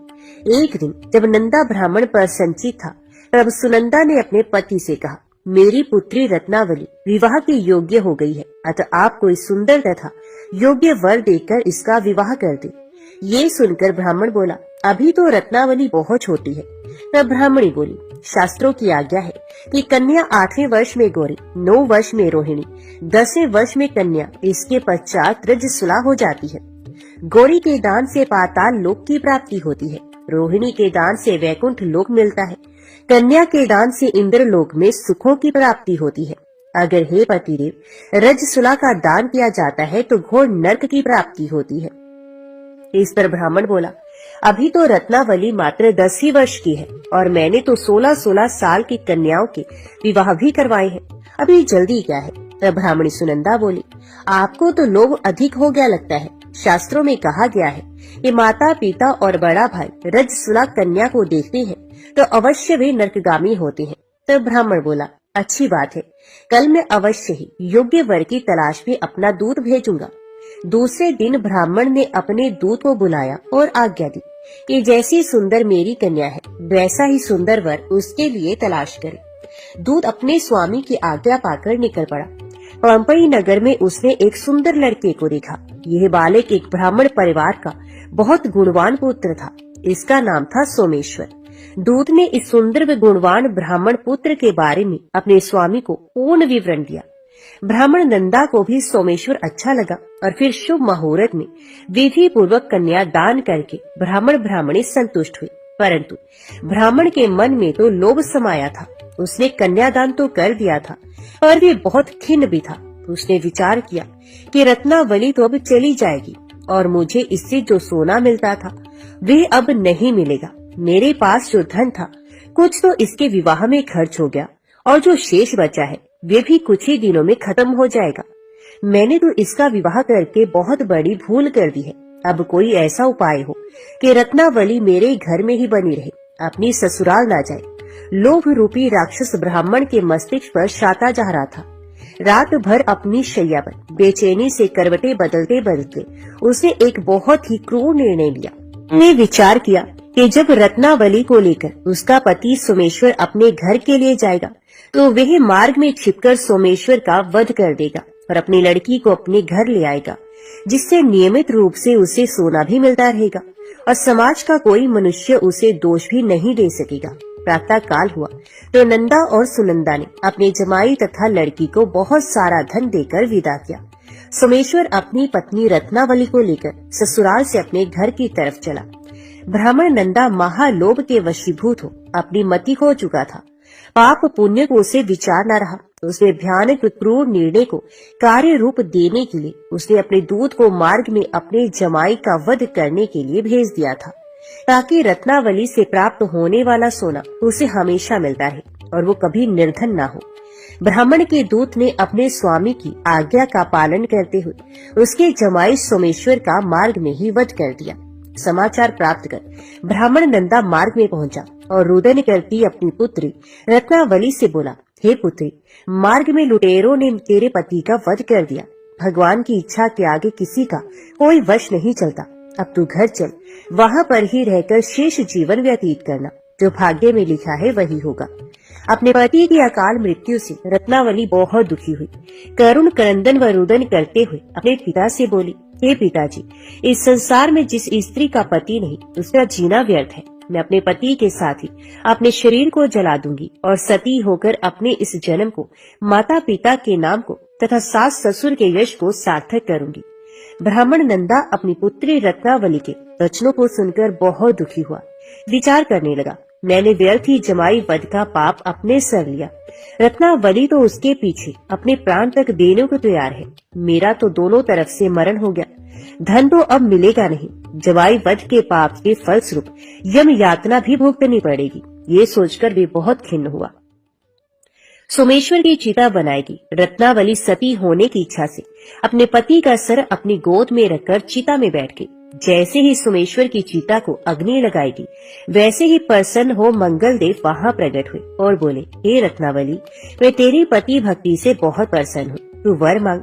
एक दिन जब नंदा ब्राह्मण पर संचित था, तब सुनंदा ने अपने पति से कहा, मेरी पुत्री रत्नावली विवाह के योग्य हो गई है, अतः आप कोई सुंदर तथा योग्य वर देकर इसका विवाह कर दे। ये सुनकर ब्राह्मण बोला, अभी तो रत्नावली बहुत छोटी है। तब ब्राह्मणी बोली, शास्त्रों की आज्ञा है कि कन्या 8वें वर्ष में गौरी, 9 वर्ष में रोहिणी, 10वें वर्ष में कन्या, इसके पश्चात रजस्वला हो जाती है। गौरी के दान से पाताल लोक की प्राप्ति होती है, रोहिणी के दान से वैकुंठ लोक मिलता है, कन्या के दान से इंद्र लोक में सुखों की प्राप्ति होती है। अगर हे पतिदेव रजस्वला का दान किया जाता है तो घोर नरक की प्राप्ति होती है। इस पर ब्राह्मण बोला, अभी तो रत्नावली मात्र 10 ही वर्ष की है और मैंने तो 16-16 साल की कन्याओं के विवाह भी करवाए हैं, अभी जल्दी क्या है। तब ब्राह्मणी सुनंदा बोली, आपको तो लोभ अधिक हो गया लगता है। शास्त्रों में कहा गया है कि माता पिता और बड़ा भाई रजस्वला कन्या को देखते हैं तो अवश्य वे नरकगामी होते हैं। तब ब्राह्मण बोला, अच्छी बात है, कल मैं अवश्य ही योग्य वर की तलाश में अपना दूत भेजूंगा। दूसरे दिन ब्राह्मण ने अपने दूत को बुलाया और आज्ञा दी कि जैसी सुंदर मेरी कन्या है वैसा ही सुंदर वर उसके लिए तलाश करे। दूत अपने स्वामी की आज्ञा पाकर निकल पड़ा। पंपई नगर में उसने एक सुंदर लड़के को देखा। यह बालक एक ब्राह्मण परिवार का बहुत गुणवान पुत्र था। इसका नाम था सोमेश्वर। दूत ने इस सुंदर व गुणवान ब्राह्मण पुत्र के बारे में अपने स्वामी को पूर्ण विवरण दिया। ब्राह्मण नंदा को भी सोमेश्वर अच्छा लगा और फिर शुभ मुहूर्त में विधि पूर्वक कन्या दान करके ब्राह्मण ब्राह्मणी संतुष्ट हुए। परंतु ब्राह्मण के मन में तो लोभ समाया था। उसने कन्यादान तो कर दिया था पर वे बहुत खिन्न भी था। उसने विचार किया कि रत्नावली तो अब चली जाएगी और मुझे इससे जो सोना मिलता था वे अब नहीं मिलेगा। मेरे पास जो धन था कुछ तो इसके विवाह में खर्च हो गया और जो शेष बचा है वे भी कुछ ही दिनों में खत्म हो जाएगा। मैंने तो इसका विवाह करके बहुत बड़ी भूल कर दी है। अब कोई ऐसा उपाय हो कि रत्नावली मेरे घर में ही बनी रहे, अपनी ससुराल ना जाए। लोभ रूपी राक्षस ब्राह्मण के मस्तिष्क पर शाता जा रहा था। रात भर अपनी शैया पर बेचैनी से करवटें बदलते बदलते उसने एक बहुत ही क्रूर निर्णय लिया। उसने विचार किया कि जब रत्नावली को लेकर उसका पति सोमेश्वर अपने घर के लिए जाएगा तो वह मार्ग में छिपकर सोमेश्वर का वध कर देगा और अपनी लड़की को अपने घर ले आएगा, जिससे नियमित रूप से उसे सोना भी मिलता रहेगा और समाज का कोई मनुष्य उसे दोष भी नहीं दे सकेगा। प्रातः काल हुआ तो नंदा और सुनंदा ने अपने जमाई तथा लड़की को बहुत सारा धन देकर विदा किया। सोमेश्वर अपनी पत्नी रत्नावली को लेकर ससुराल से अपने घर की तरफ चला। ब्राह्मण नंदा महालोभ के वशीभूत हो अपनी मति खो चुका था। पाप पुण्य को उसे विचार न रहा तो उसने भयानक क्रूर निर्णय को कार्य रूप देने के लिए उसने अपने दूत को मार्ग में अपने जमाई का वध करने के लिए भेज दिया था, ताकि रत्नावली से प्राप्त होने वाला सोना उसे हमेशा मिलता रहे और वो कभी निर्धन न हो। ब्राह्मण के दूत ने अपने स्वामी की आज्ञा का पालन करते हुए उसके जमाई सोमेश्वर का मार्ग में ही वध कर दिया। समाचार प्राप्त कर ब्राह्मण नंदा मार्ग में पहुंचा और रुदन करती अपनी पुत्री रत्नावली से बोला, हे पुत्री, मार्ग में लुटेरों ने तेरे पति का वध कर दिया। भगवान की इच्छा के आगे किसी का कोई वश नहीं चलता। अब तू घर चल, वहाँ पर ही रहकर शेष जीवन व्यतीत करना। जो भाग्य में लिखा है वही होगा। अपने पति की अकाल मृत्यु से रत्नावली बहुत दुखी हुई। करुण क्रंदन व रुदन करते हुए अपने पिता से बोली, हे पिताजी, इस संसार में जिस स्त्री का पति नहीं उसका जीना व्यर्थ है। मैं अपने पति के साथ ही अपने शरीर को जला दूंगी और सती होकर अपने इस जन्म को माता पिता के नाम को तथा सास ससुर के यश को सार्थक करूंगी। ब्राह्मण नंदा अपनी पुत्री रत्नावली के वचनों को सुनकर बहुत दुखी हुआ। विचार करने लगा, मैंने व्यर्थ ही जमाई वध का पाप अपने सर लिया। रत्नावली तो उसके पीछे अपने प्राण तक देने को तैयार है। मेरा तो दोनों तरफ से मरण हो गया। धन तो अब मिलेगा नहीं। जमाई वध के पाप के फलस्वरूप यम यातना भी भुगतनी पड़ेगी। ये सोचकर वे बहुत खिन्न हुआ। सोमेश्वर की चिता बनाएगी। रत्नावली सती होने की इच्छा से अपने पति का सर अपनी गोद में रखकर चिता में बैठ गई। जैसे ही सोमेश्वर की चिता को अग्नि लगाएगी वैसे ही प्रसन्न हो मंगल देव वहाँ प्रकट हुए और बोले, हे रत्नावली, मैं तेरी पति भक्ति से बहुत प्रसन्न हूँ, तू वर मांग।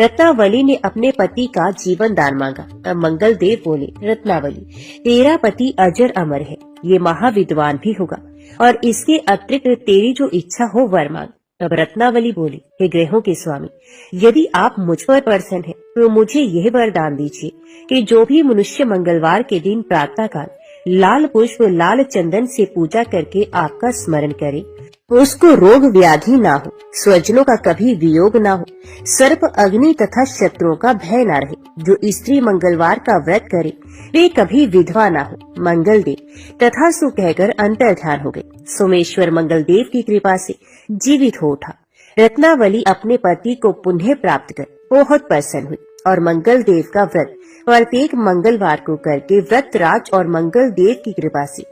रत्नावली ने अपने पति का जीवन दान मांगा। तब मंगल देव बोले, रत्नावली, तेरा पति अजर अमर है, ये महाविद्वान भी होगा और इसके अतिरिक्त तेरी जो इच्छा हो वर मांग। तब रत्नावली बोली, हे ग्रहों के स्वामी, यदि आप मुझ पर प्रसन्न हैं तो मुझे यह वरदान दीजिए कि जो भी मनुष्य मंगलवार के दिन प्रातः काल लाल पुष्प लाल चंदन से पूजा करके आपका स्मरण करे, उसको रोग व्याधि ना हो, स्वजनों का कभी वियोग ना हो, सर्प अग्नि तथा शत्रुओं का भय ना रहे। जो स्त्री मंगलवार का व्रत करे वे कभी विधवा ना हो। मंगल देव तथा सु कहकर अंतर्ध्यान हो गए। सोमेश्वर मंगल देव की कृपा से जीवित हो उठा। रत्नावली अपने पति को पुनः प्राप्त कर बहुत प्रसन्न हुई और मंगल देव का व्रत प्रत्येक मंगलवार को करके व्रतराज और मंगल देव की कृपा से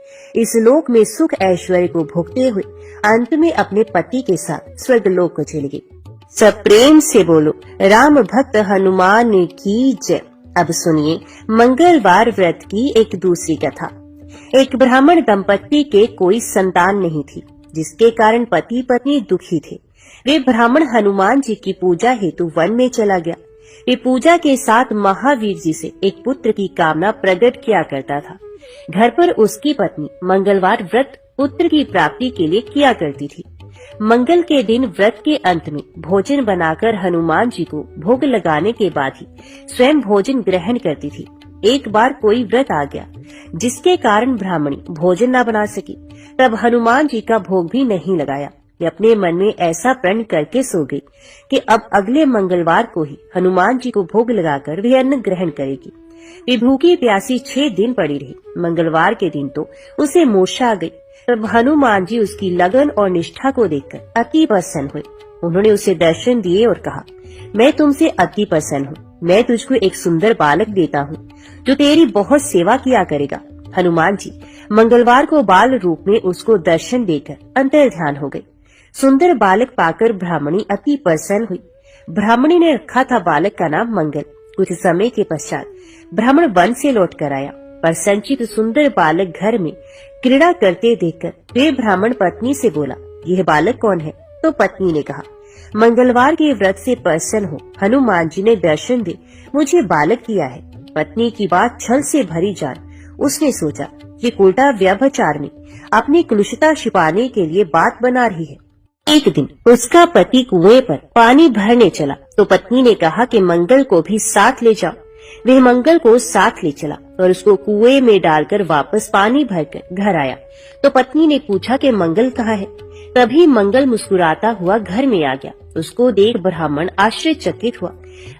इस लोक में सुख ऐश्वर्य को भोगते हुए अंत में अपने पति के साथ स्वर्गलोक को चली गई। सब प्रेम से बोलो, राम भक्त हनुमान की जय। अब सुनिए मंगलवार व्रत की एक दूसरी कथा। एक ब्राह्मण दंपत्ति के कोई संतान नहीं थी, जिसके कारण पति पत्नी दुखी थे। वे ब्राह्मण हनुमान जी की पूजा हेतु वन में चला गया। वे पूजा के साथ महावीर जी से एक पुत्र की कामना प्रकट किया करता था। घर पर उसकी पत्नी मंगलवार व्रत पुत्र की प्राप्ति के लिए किया करती थी। मंगल के दिन व्रत के अंत में भोजन बनाकर हनुमान जी को भोग लगाने के बाद ही स्वयं भोजन ग्रहण करती थी। एक बार कोई व्रत आ गया जिसके कारण ब्राह्मणी भोजन न बना सकी। तब हनुमान जी का भोग भी नहीं लगाया। वे अपने मन में ऐसा प्रण करके सो गई कि अब अगले मंगलवार को ही हनुमान जी को भोग लगाकर वे अन्न ग्रहण करेगी। वे भूखी प्यासी 6 दिन पड़ी रही। मंगलवार के दिन तो उसे मूर्छा आ गई। तब हनुमान जी उसकी लगन और निष्ठा को देखकर अति प्रसन्न हुए। उन्होंने उसे दर्शन दिए और कहा, मैं तुमसे अति प्रसन्न हूँ। मैं तुझको एक सुंदर बालक देता हूँ जो तेरी बहुत सेवा किया करेगा। हनुमान जी मंगलवार को बाल रूप में उसको दर्शन देकर अंतर्ध्यान हो गए। सुंदर बालक पाकर ब्राह्मणी अति प्रसन्न हुई। ब्राह्मणी ने रखा था बालक का नाम मंगल। कुछ समय के पश्चात ब्राह्मण वन से लौट कर आया। पर संचित सुंदर बालक घर में क्रीड़ा करते देखकर वे ब्राह्मण पत्नी से बोला, यह बालक कौन है? तो पत्नी ने कहा, मंगलवार के व्रत से प्रसन्न हो हनुमान जी ने दर्शन दे मुझे बालक दिया है। पत्नी की बात छल से भरी जान उसने सोचा कि उल्टा व्यभिचार में अपनी कुलुषता छिपाने के लिए बात बना रही है। एक दिन उसका पति कुएं पर पानी भरने चला तो पत्नी ने कहा कि मंगल को भी साथ ले जाओ। वह मंगल को साथ ले चला और उसको कुएं में डालकर वापस पानी भरकर घर आया तो पत्नी ने पूछा कि मंगल कहाँ है? तभी मंगल मुस्कुराता हुआ घर में आ गया। उसको देख ब्राह्मण आश्चर्यचकित हुआ।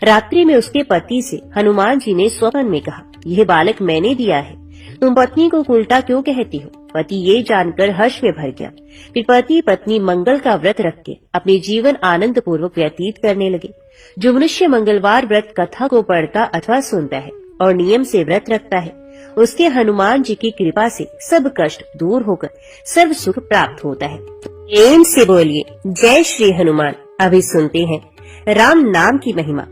रात्रि में उसके पति से हनुमान जी ने स्वप्न में कहा, यह बालक मैंने दिया है, तुम पत्नी को उल्टा क्यों कहती हो? पति ये जानकर हर्ष में भर गया। फिर पति पत्नी मंगल का व्रत रख के अपने जीवन आनंद पूर्वक व्यतीत करने लगे। जो मनुष्य मंगलवार व्रत कथा को पढ़ता अथवा सुनता है और नियम से व्रत रखता है, उसके हनुमान जी की कृपा से सब कष्ट दूर होकर सर्व सुख प्राप्त होता है। प्रेम से बोलिए जय श्री हनुमान। अभी सुनते हैं राम नाम की महिमा।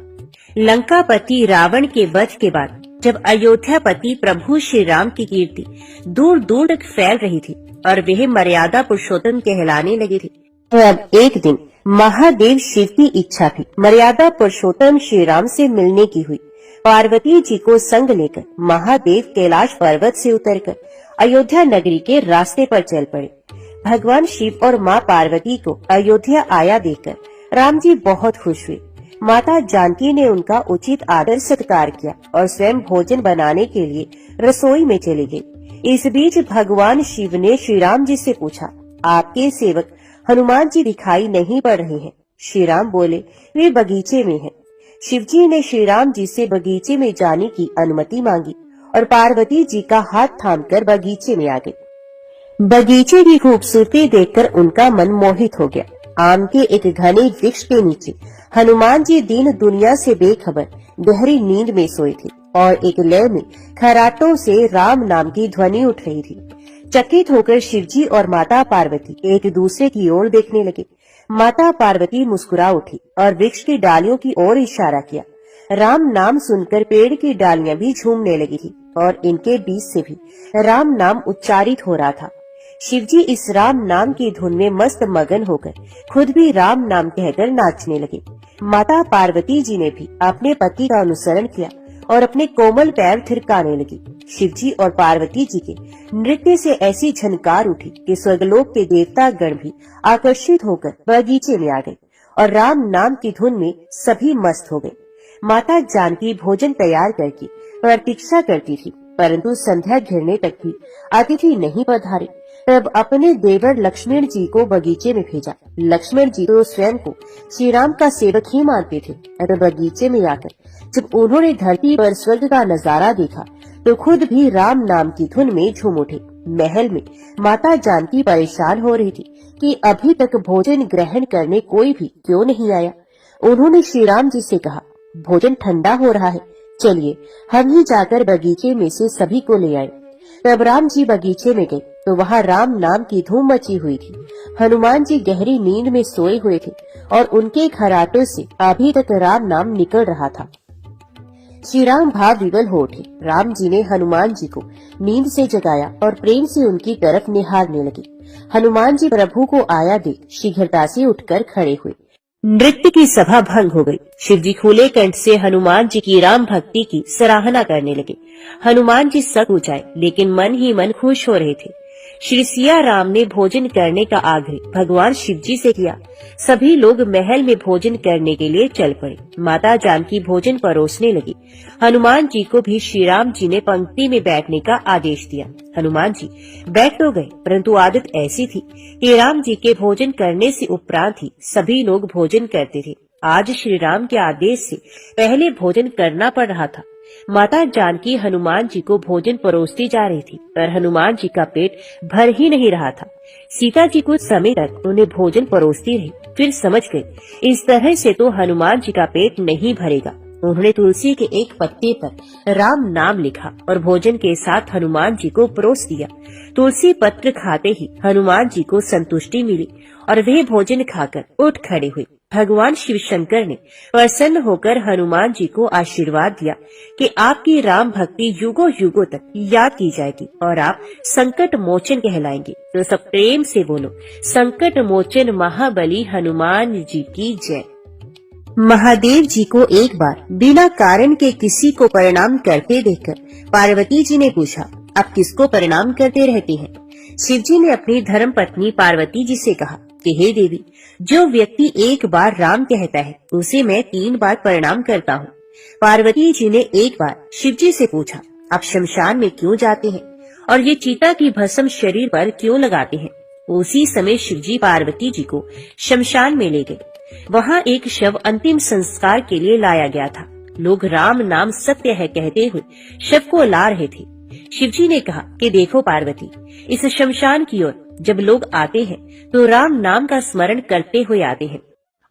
लंकापति रावण के वध के बाद जब अयोध्यापति प्रभु श्री राम की कीर्ति दूर दूर तक फैल रही थी और वह मर्यादा पुरुषोत्तम कहलाने लगे थे, तो अब एक दिन महादेव शिव की इच्छा थी मर्यादा पुरुषोत्तम श्री राम से मिलने की हुई। पार्वती जी को संग लेकर महादेव कैलाश पर्वत से उतरकर अयोध्या नगरी के रास्ते पर चल पड़े। भगवान शिव और माँ पार्वती को अयोध्या आया देखकर राम जी बहुत खुश हुए। माता जानकी ने उनका उचित आदर सत्कार किया और स्वयं भोजन बनाने के लिए रसोई में चली गई। इस बीच भगवान शिव ने श्री राम जी से पूछा, आपके सेवक हनुमान जी दिखाई नहीं पड़ रहे हैं? श्री राम बोले, वे बगीचे में हैं। शिव जी ने श्री राम जी से बगीचे में जाने की अनुमति मांगी और पार्वती जी का हाथ थामकर बगीचे में आ गए। बगीचे की खूबसूरती देखकर उनका मन मोहित हो गया। आम के एक घने वृक्ष के नीचे हनुमान जी दीन दुनिया से बेखबर गहरी नींद में सोए थे और एक लय में खराटों से राम नाम की ध्वनि उठ रही थी। चकित होकर शिवजी और माता पार्वती एक दूसरे की ओर देखने लगे। माता पार्वती मुस्कुरा उठी और वृक्ष की डालियों की ओर इशारा किया। राम नाम सुनकर पेड़ की डालियां भी झूमने लगी थी और इनके बीच से भी राम नाम उच्चारित हो रहा था। शिवजी इस राम नाम की धुन में मस्त मगन होकर खुद भी राम नाम कहकर नाचने लगे। माता पार्वती जी ने भी अपने पति का अनुसरण किया और अपने कोमल पैर थिरकाने लगी। शिवजी और पार्वती जी के नृत्य से ऐसी झनकार उठी कि स्वर्गलोक के देवता गण भी आकर्षित होकर बगीचे में आ गए और राम नाम की धुन में सभी मस्त हो गए। माता जानकी भोजन तैयार करके प्रतीक्षा करती थी, परंतु संध्या घिरने तक भी अतिथि नहीं पधारे। तब अपने देवर लक्ष्मण जी को बगीचे में भेजा। लक्ष्मण जी तो स्वयं को श्री राम का सेवक ही मानते थे। अतः बगीचे में आकर जब उन्होंने धरती पर स्वर्ग का नजारा देखा तो खुद भी राम नाम की धुन में झूम उठे। महल में माता जानकी परेशान हो रही थी कि अभी तक भोजन ग्रहण करने कोई भी क्यों नहीं आया। उन्होंने श्री राम जी से कहा, भोजन ठंडा हो रहा है, चलिए हम ही जाकर बगीचे में से सभी को ले आए। तब राम जी बगीचे में गए तो वहाँ राम नाम की धूम मची हुई थी। हनुमान जी गहरी नींद में सोए हुए थे और उनके खराटों से अभी तक राम नाम निकल रहा था। श्री राम भाव विवल हो उठे। राम जी ने हनुमान जी को नींद से जगाया और प्रेम से उनकी तरफ निहारने लगे। हनुमान जी प्रभु को आया देख शीघ्रता से उठकर खड़े हुए। नृत्य की सभा भंग हो गई। शिवजी खुले कंठ से हनुमान जी की राम भक्ति की सराहना करने लगे। हनुमान जी सक ऊंचाए लेकिन मन ही मन खुश हो रहे थे। श्री सिया राम ने भोजन करने का आग्रह भगवान शिवजी से किया। सभी लोग महल में भोजन करने के लिए चल पड़े। माता जानकी भोजन परोसने लगी। हनुमान जी को भी श्री राम जी ने पंक्ति में बैठने का आदेश दिया। हनुमान जी बैठ तो गए, परंतु आदत ऐसी थी कि राम जी के भोजन करने से उपरांत ही सभी लोग भोजन करते थे। आज श्री राम के आदेश से पहले भोजन करना पड़ रहा था। माता जानकी हनुमान जी को भोजन परोसती जा रही थी, पर हनुमान जी का पेट भर ही नहीं रहा था। सीता जी कुछ समय तक उन्हें भोजन परोसती रही, फिर समझ गई इस तरह से तो हनुमान जी का पेट नहीं भरेगा। उन्होंने तुलसी के एक पत्ते पर राम नाम लिखा और भोजन के साथ हनुमान जी को परोस दिया। तुलसी पत्र खाते ही हनुमान जी को संतुष्टि मिली और वे भोजन खाकर उठ खड़े हुए। भगवान शिव शंकर ने प्रसन्न होकर हनुमान जी को आशीर्वाद दिया कि आपकी राम भक्ति युगों युगों तक याद की जाएगी और आप संकट मोचन कहलाएंगे। तो सब प्रेम से बोलो, संकट मोचन महाबली हनुमान जी की जय। महादेव जी को एक बार बिना कारण के किसी को प्रणाम करते देखकर पार्वती जी ने पूछा, आप किसको प्रणाम करते रहती हैं? शिव जी ने अपनी धर्म पत्नी पार्वती जी से कहा कि हे देवी, जो व्यक्ति एक बार राम कहता है उसे मैं 3 बार प्रणाम करता हूँ। पार्वती जी ने एक बार शिव जी से पूछा, आप शमशान में क्यों जाते हैं और ये चीता की भस्म शरीर पर क्यों लगाते हैं? उसी समय शिव जी पार्वती जी को शमशान में ले गए। वहाँ एक शव अंतिम संस्कार के लिए लाया गया था। लोग राम नाम सत्य है कहते हुए शव को ला रहे थे। शिव जी ने कहा कि देखो पार्वती, इस शमशान की ओर जब लोग आते हैं तो राम नाम का स्मरण करते हुए आते हैं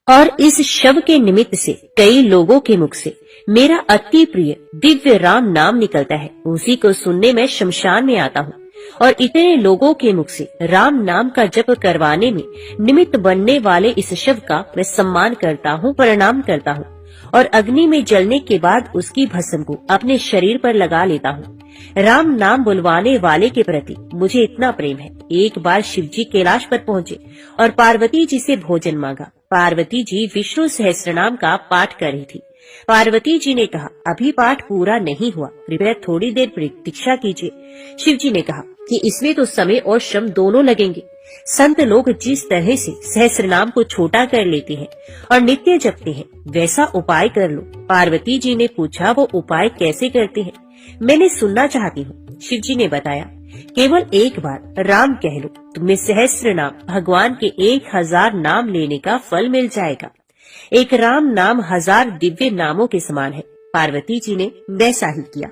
और इस शव के निमित्त से कई लोगों के मुख से मेरा अति प्रिय दिव्य राम नाम निकलता है। उसी को सुनने में शमशान में आता हूँ और इतने लोगों के मुख से राम नाम का जप करवाने में निमित्त बनने वाले इस शव का मैं सम्मान करता हूँ, प्रणाम करता हूँ और अग्नि में जलने के बाद उसकी भस्म को अपने शरीर पर लगा लेता हूँ। राम नाम बुलवाने वाले के प्रति मुझे इतना प्रेम है। एक बार शिव जी कैलाश पर पहुँचे और पार्वती जी से भोजन मांगा। पार्वती जी विष्णु सहस्त्रनाम का पाठ कर रही थी। पार्वती जी ने कहा, अभी पाठ पूरा नहीं हुआ, कृपया थोड़ी देर प्रतीक्षा कीजिए। शिव जी ने कहा कि इसमें तो समय और श्रम दोनों लगेंगे। संत लोग जिस तरह से सहस्त्रनाम को छोटा कर लेते हैं और नित्य जपते हैं, वैसा उपाय कर लो। पार्वती जी ने पूछा, वो उपाय कैसे करते हैं? मैंने सुनना चाहती हूँ। शिव जी ने बताया, केवल एक बार राम कह लो, तुम्हें सहस्त्रनाम भगवान के 1000 नाम लेने का फल मिल जाएगा। एक राम नाम 1000 दिव्य नामों के समान है। पार्वती जी ने वैसा ही किया।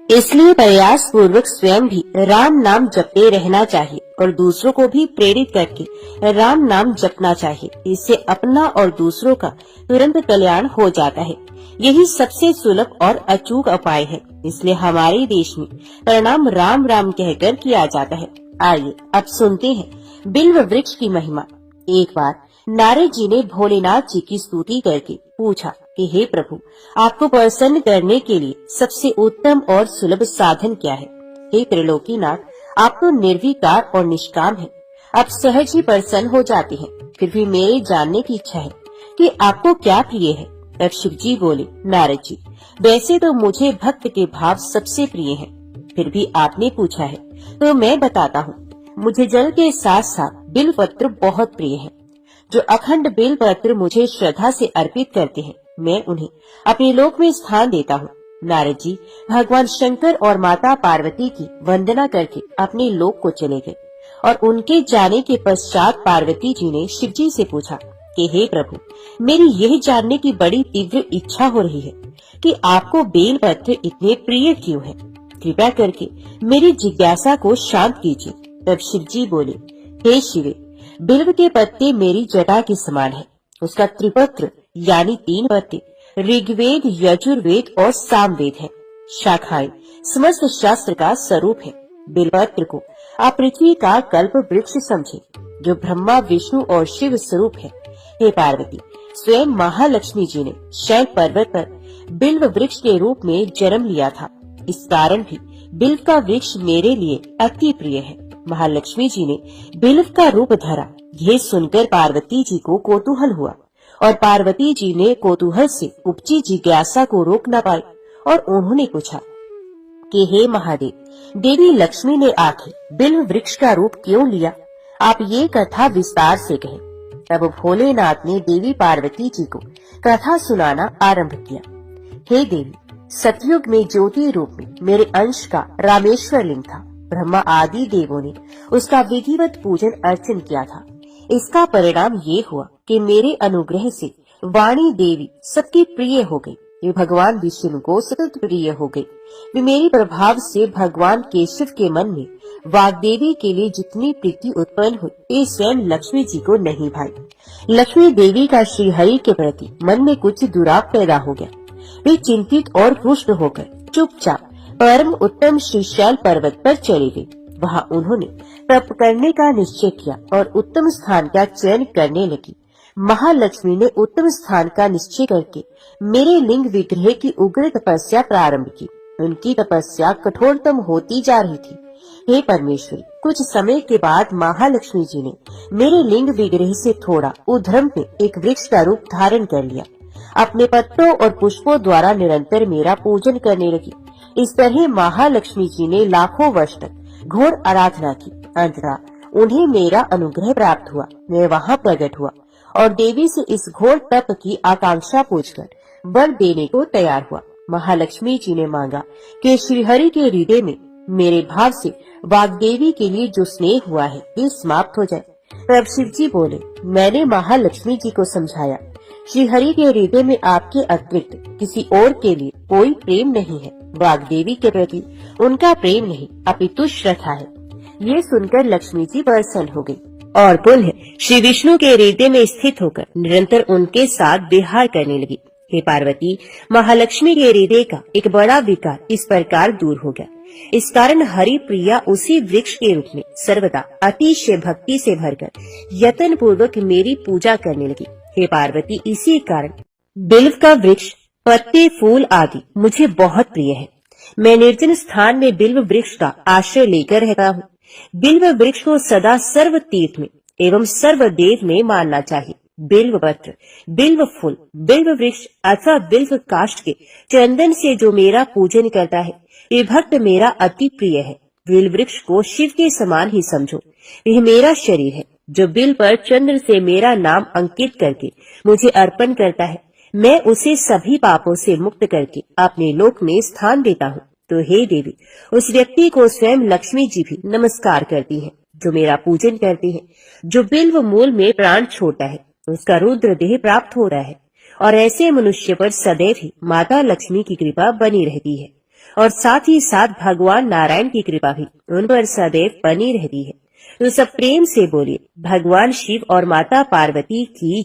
इसलिए प्रयास पूर्वक स्वयं भी राम नाम जपते रहना चाहिए और दूसरों को भी प्रेरित करके राम नाम जपना चाहिए। इससे अपना और दूसरों का तुरंत कल्याण हो जाता है। यही सबसे सुलभ और अचूक उपाय है। इसलिए हमारे देश में प्रणाम राम राम कहकर किया जाता है। आइए अब सुनते हैं बिल्व वृक्ष की महिमा। एक बार नारद जी ने भोलेनाथ जी की स्तुति करके पूछा कि हे प्रभु, आपको प्रसन्न करने के लिए सबसे उत्तम और सुलभ साधन क्या है? हे त्रिलोकीनाथ, आप तो निर्विकार और निष्काम हैं। आप सहज ही प्रसन्न हो जाते हैं। फिर भी मेरे जानने की इच्छा है कि आपको क्या प्रिय है। तब शिव जी बोले, नारद जी, वैसे तो मुझे भक्त के भाव सबसे प्रिय हैं। फिर भी आपने पूछा है तो मैं बताता हूँ। मुझे जल के साथ साथ बिल पत्र बहुत प्रिय है। जो अखंड बेल पत्र मुझे श्रद्धा से अर्पित करते हैं, मैं उन्हें अपने लोक में स्थान देता हूँ। नारद जी भगवान शंकर और माता पार्वती की वंदना करके अपने लोक को चले गए और उनके जाने के पश्चात पार्वती जी ने शिव जी से पूछा कि हे प्रभु, मेरी यह जानने की बड़ी तीव्र इच्छा हो रही है कि आपको बेल पत्र इतने प्रिय क्यों है। कृपया करके मेरी जिज्ञासा को शांत कीजिए। तब शिव जी बोले, हे शिवे, बिल्व के पत्ते मेरी जटा के समान है। उसका त्रिपत्र यानी 3 पत्ते ऋग्वेद, यजुर्वेद और सामवेद है। शाखाएं समस्त शास्त्र का स्वरूप है। बिल्वपत्र को आप पृथ्वी का कल्प वृक्ष समझे, जो ब्रह्मा, विष्णु और शिव स्वरूप है। हे पार्वती, स्वयं महालक्ष्मी जी ने शैल पर्वत पर बिल्व वृक्ष के रूप में जन्म लिया था। इस कारण भी बिल्व का वृक्ष मेरे लिए अति प्रिय है। महालक्ष्मी जी ने बिल्व का रूप धरा। यह सुनकर पार्वती जी को कौतूहल हुआ और पार्वती जी ने कौतूहल से उपजी जिज्ञासा को रोक न पाई और उन्होंने पूछा कि हे महादेव, देवी लक्ष्मी ने आखिर बिल्व वृक्ष का रूप क्यों लिया? आप ये कथा विस्तार से कहें। तब भोलेनाथ ने देवी पार्वती जी को कथा सुनाना आरंभ किया। हे देवी, सतयुग में ज्योति रूप में मेरे अंश का रामेश्वर लिंग था। ब्रह्मा आदि देवों ने उसका विधिवत पूजन अर्चन किया था। इसका परिणाम ये हुआ कि मेरे अनुग्रह से वाणी देवी सबकी प्रिय हो गई। वे भगवान विष्णु को सतत प्रिय हो गई। वे मेरे प्रभाव से भगवान केशव के मन में वाग्देवी के लिए जितनी प्रीति उत्पन्न हुई, ये स्वयं लक्ष्मी जी को नहीं भाई। लक्ष्मी देवी का श्री हरि के प्रति मन में कुछ दुराव पैदा हो गया। वे चिंतित और रुष्ट होकर चुपचाप परम उत्तम श्री शैल पर्वत पर चले गए। वहाँ उन्होंने तप करने का निश्चय किया और उत्तम स्थान का चयन करने लगी। महालक्ष्मी ने उत्तम स्थान का निश्चय करके मेरे लिंग विग्रह की उग्र तपस्या प्रारंभ की। उनकी तपस्या कठोरतम होती जा रही थी। हे परमेश्वरी, कुछ समय के बाद महालक्ष्मी जी ने मेरे लिंग विग्रह से थोड़ा उधर्म में एक वृक्ष का रूप धारण कर लिया। अपने पत्तों और पुष्पों द्वारा निरंतर मेरा पूजन करने लगी। इस तरह महालक्ष्मी जी ने लाखों वर्ष तक घोर आराधना की। अंततः उन्हें मेरा अनुग्रह प्राप्त हुआ। मैं वहाँ प्रकट हुआ और देवी से इस घोर तप की आकांक्षा पूछकर वर देने को तैयार हुआ। महालक्ष्मी जी ने मांगा कि श्रीहरि के हृदय में मेरे भाव से वाग्देवी के लिए जो स्नेह हुआ है वे समाप्त हो जाए। तब शिव जी बोले, मैंने महालक्ष्मी जी को समझाया, श्रीहरि के हृदय में आपके अतिरिक्त किसी और के लिए कोई प्रेम नहीं है। वाग्देवी के प्रति उनका प्रेम नहीं अपितु श्रद्धा है। ये सुनकर लक्ष्मी जी प्रसन्न हो गई और पुनः श्री विष्णु के हृदय में स्थित होकर निरंतर उनके साथ विहार करने लगी। हे पार्वती, महालक्ष्मी के हृदय का एक बड़ा विकार इस प्रकार दूर हो गया। इस कारण हरि प्रिया उसी वृक्ष के रूप में सर्वदा अतिशय भक्ति से भरकर यत्न पूर्वक मेरी पूजा करने लगी। हे पार्वती, इसी कारण बिल्व का वृक्ष, पत्ते, फूल आदि मुझे बहुत प्रिय है। मैं निर्जन स्थान में बिल्व वृक्ष का आश्रय लेकर रहता हूँ। बिल्व वृक्ष को सदा सर्व तीर्थ में एवं सर्व देव में मानना चाहिए। बिल्व पत्र, बिल्व फूल, बिल्व वृक्ष अथवा बिल्व काष्ठ के चंदन से जो मेरा पूजन करता है ये भक्त मेरा अति प्रिय है। बिल्व वृक्ष को शिव के समान ही समझो। यह मेरा शरीर है। जो बिल पर चंद्र से मेरा नाम अंकित करके मुझे अर्पण करता है, मैं उसे सभी पापों से मुक्त करके अपने लोक में स्थान देता हूँ। तो हे देवी, उस व्यक्ति को स्वयं लक्ष्मी जी भी नमस्कार करती है जो मेरा पूजन करती है। जो बिल्व मूल में प्राण छोड़ता है उसका रुद्र देह प्राप्त हो रहा है और ऐसे मनुष्य पर सदैव ही माता लक्ष्मी की कृपा बनी रहती है और साथ ही साथ भगवान नारायण की कृपा भी उन पर सदैव बनी रहती है। तो सब प्रेम से बोलिए, भगवान शिव और माता पार्वती की